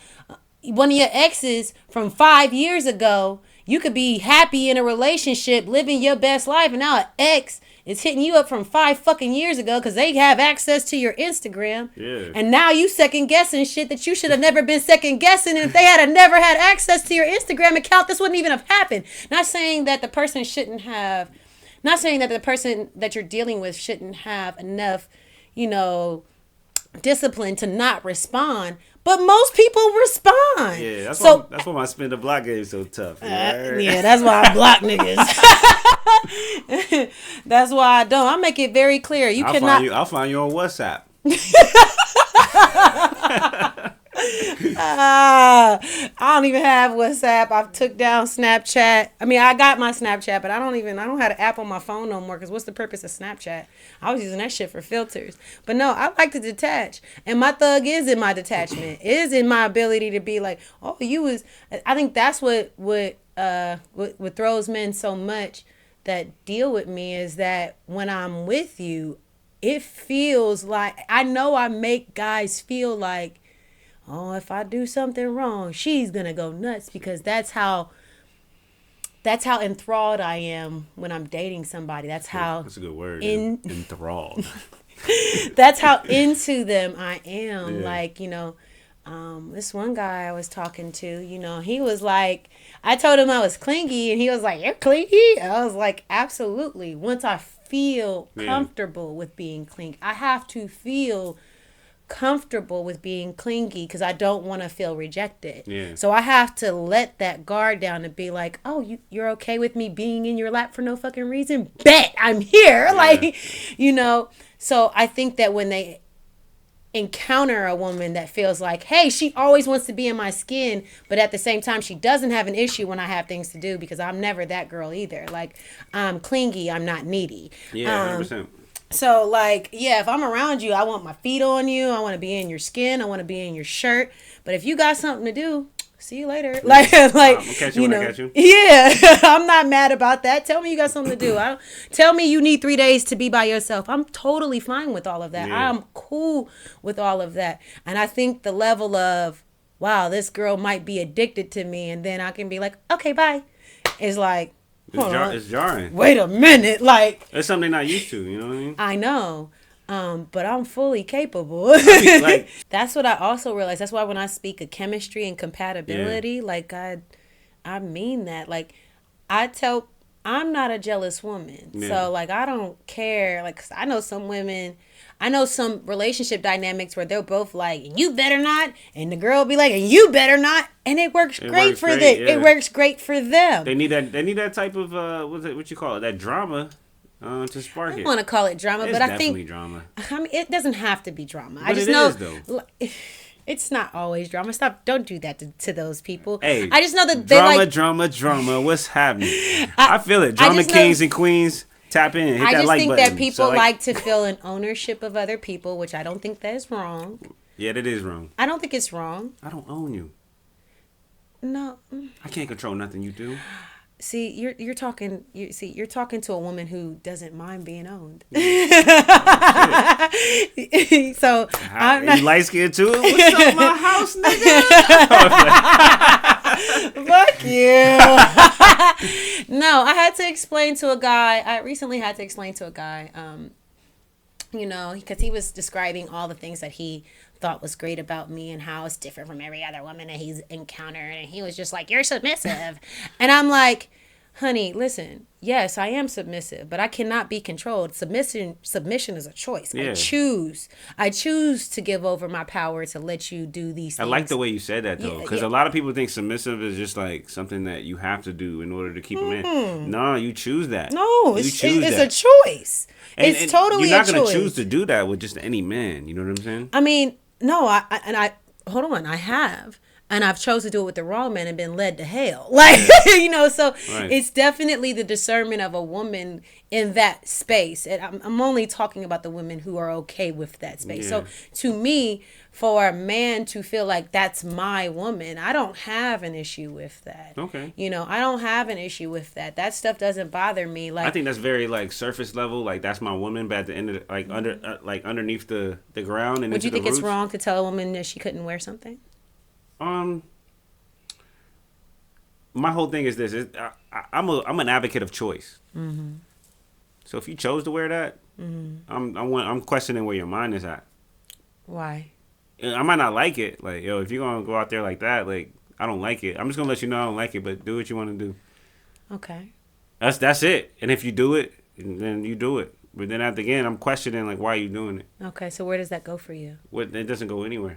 one of your exes from 5 years ago, you could be happy in a relationship, living your best life, and now an ex is hitting you up from 5 fucking years ago because they have access to your Instagram. Yeah. And now you second guessing shit that you should have never been second guessing. And if they had never had access to your Instagram account, this wouldn't even have happened. Not saying that the person that you're dealing with shouldn't have enough, you know, discipline to not respond. But most people respond. Yeah, that's why my spin the block game is so tough. Yeah, that's why I block niggas. That's why I don't. I make it very clear. I'll find you on WhatsApp. I don't even have WhatsApp. I took down Snapchat. I mean, I got my Snapchat, but I don't have an app on my phone no more. Because what's the purpose of Snapchat? I was using that shit for filters. But no, I like to detach, and my thug is in my detachment. Is in my ability to be like, oh, you was. I think that's what throws men so much that deal with me is that when I'm with you, it feels like I know I make guys feel like, oh, if I do something wrong, she's gonna go nuts, because that's how enthralled I am when I'm dating somebody. That's how that's a good word. Enthralled. That's how into them I am. Yeah. Like, this one guy I was talking to, he was like, I told him I was clingy, and he was like, you're clingy? I was like, absolutely. Once I feel comfortable with being clingy, I have to feel comfortable with being clingy because I don't want to feel rejected. Yeah. So I have to let that guard down and be like, oh, you're okay with me being in your lap for no fucking reason? Bet I'm here. Yeah. Like, so I think that when they encounter a woman that feels like, hey, she always wants to be in my skin, but at the same time she doesn't have an issue when I have things to do, because I'm never that girl either. Like, I'm clingy, I'm not needy. Yeah, 100%. So, like, yeah, if I'm around you, I want my feet on you. I want to be in your skin. I want to be in your shirt. But if you got something to do, see you later. Like, catch you when I catch you. Yeah, I'm not mad about that. Tell me you got something to do. Tell me you need 3 days to be by yourself. I'm totally fine with all of that. Yeah. I'm cool with all of that. And I think the level of, wow, this girl might be addicted to me, and then I can be like, okay, bye, is like, it's jarring. Wait a minute, like, it's something they're not used to. You know what I mean? I know, but I'm fully capable. Like, that's what I also realized. That's why when I speak of chemistry and compatibility, like I mean that. Like, I'm not a jealous woman, so like I don't care. Like, 'cause I know some women. I know some relationship dynamics where they're both like, you better not, and the girl be like, and you better not, and it works great for them. Yeah. It works great for them. They need that type of what you call it, that drama to spark it. I don't want to call it drama, it's but I think drama. I mean, it doesn't have to be drama. But I just it know is, though. It's not always drama. Don't do that to those people. Hey, I just know that they like drama. What's happening? I feel it. Drama kings and queens. Tap in, hit that like button. I just think that people like to feel an ownership of other people, which I don't think that is wrong. Yeah, that is wrong. I don't think it's wrong. I don't own you. No. I can't control nothing you do. See, you're talking to a woman who doesn't mind being owned. So I'm not, you light skinned too? What's up, my house, nigga? Fuck you. No, I had to explain to a guy. I recently had to explain to a guy, because he was describing all the things that he thought was great about me and how it's different from every other woman that he's encountered. And he was just like, you're submissive. And I'm like, honey, listen, yes, I am submissive, but I cannot be controlled. Submission is a choice. Yeah. I choose to give over my power to let you do these things. I like the way you said that, though, because a lot of people think submissive is just like something that you have to do in order to keep a man. No, you choose that. No, it's a choice. It's totally a choice. You're not going to choose to do that with just any man. You know what I'm saying? I mean, no, I hold on, I have. And I've chosen to do it with the wrong man and been led to hell. Like, so right. It's definitely the discernment of a woman in that space. And I'm only talking about the women who are okay with that space. Yeah. So to me, for a man to feel like that's my woman, I don't have an issue with that. Okay. I don't have an issue with that. That stuff doesn't bother me. Like, I think that's very like surface level. Like, that's my woman, but at the end of underneath the ground. And would you think it's wrong to tell a woman that she couldn't wear something? My whole thing is this: I'm an advocate of choice. Mm-hmm. So if you chose to wear that, I'm questioning where your mind is at. Why? I might not like it. Like, if you're gonna go out there like that, like, I don't like it. I'm just gonna let you know I don't like it, but do what you want to do. Okay. That's it. And if you do it, then you do it. But then at the end, I'm questioning, like, why are you doing it? Okay, so where does that go for you? It doesn't go anywhere.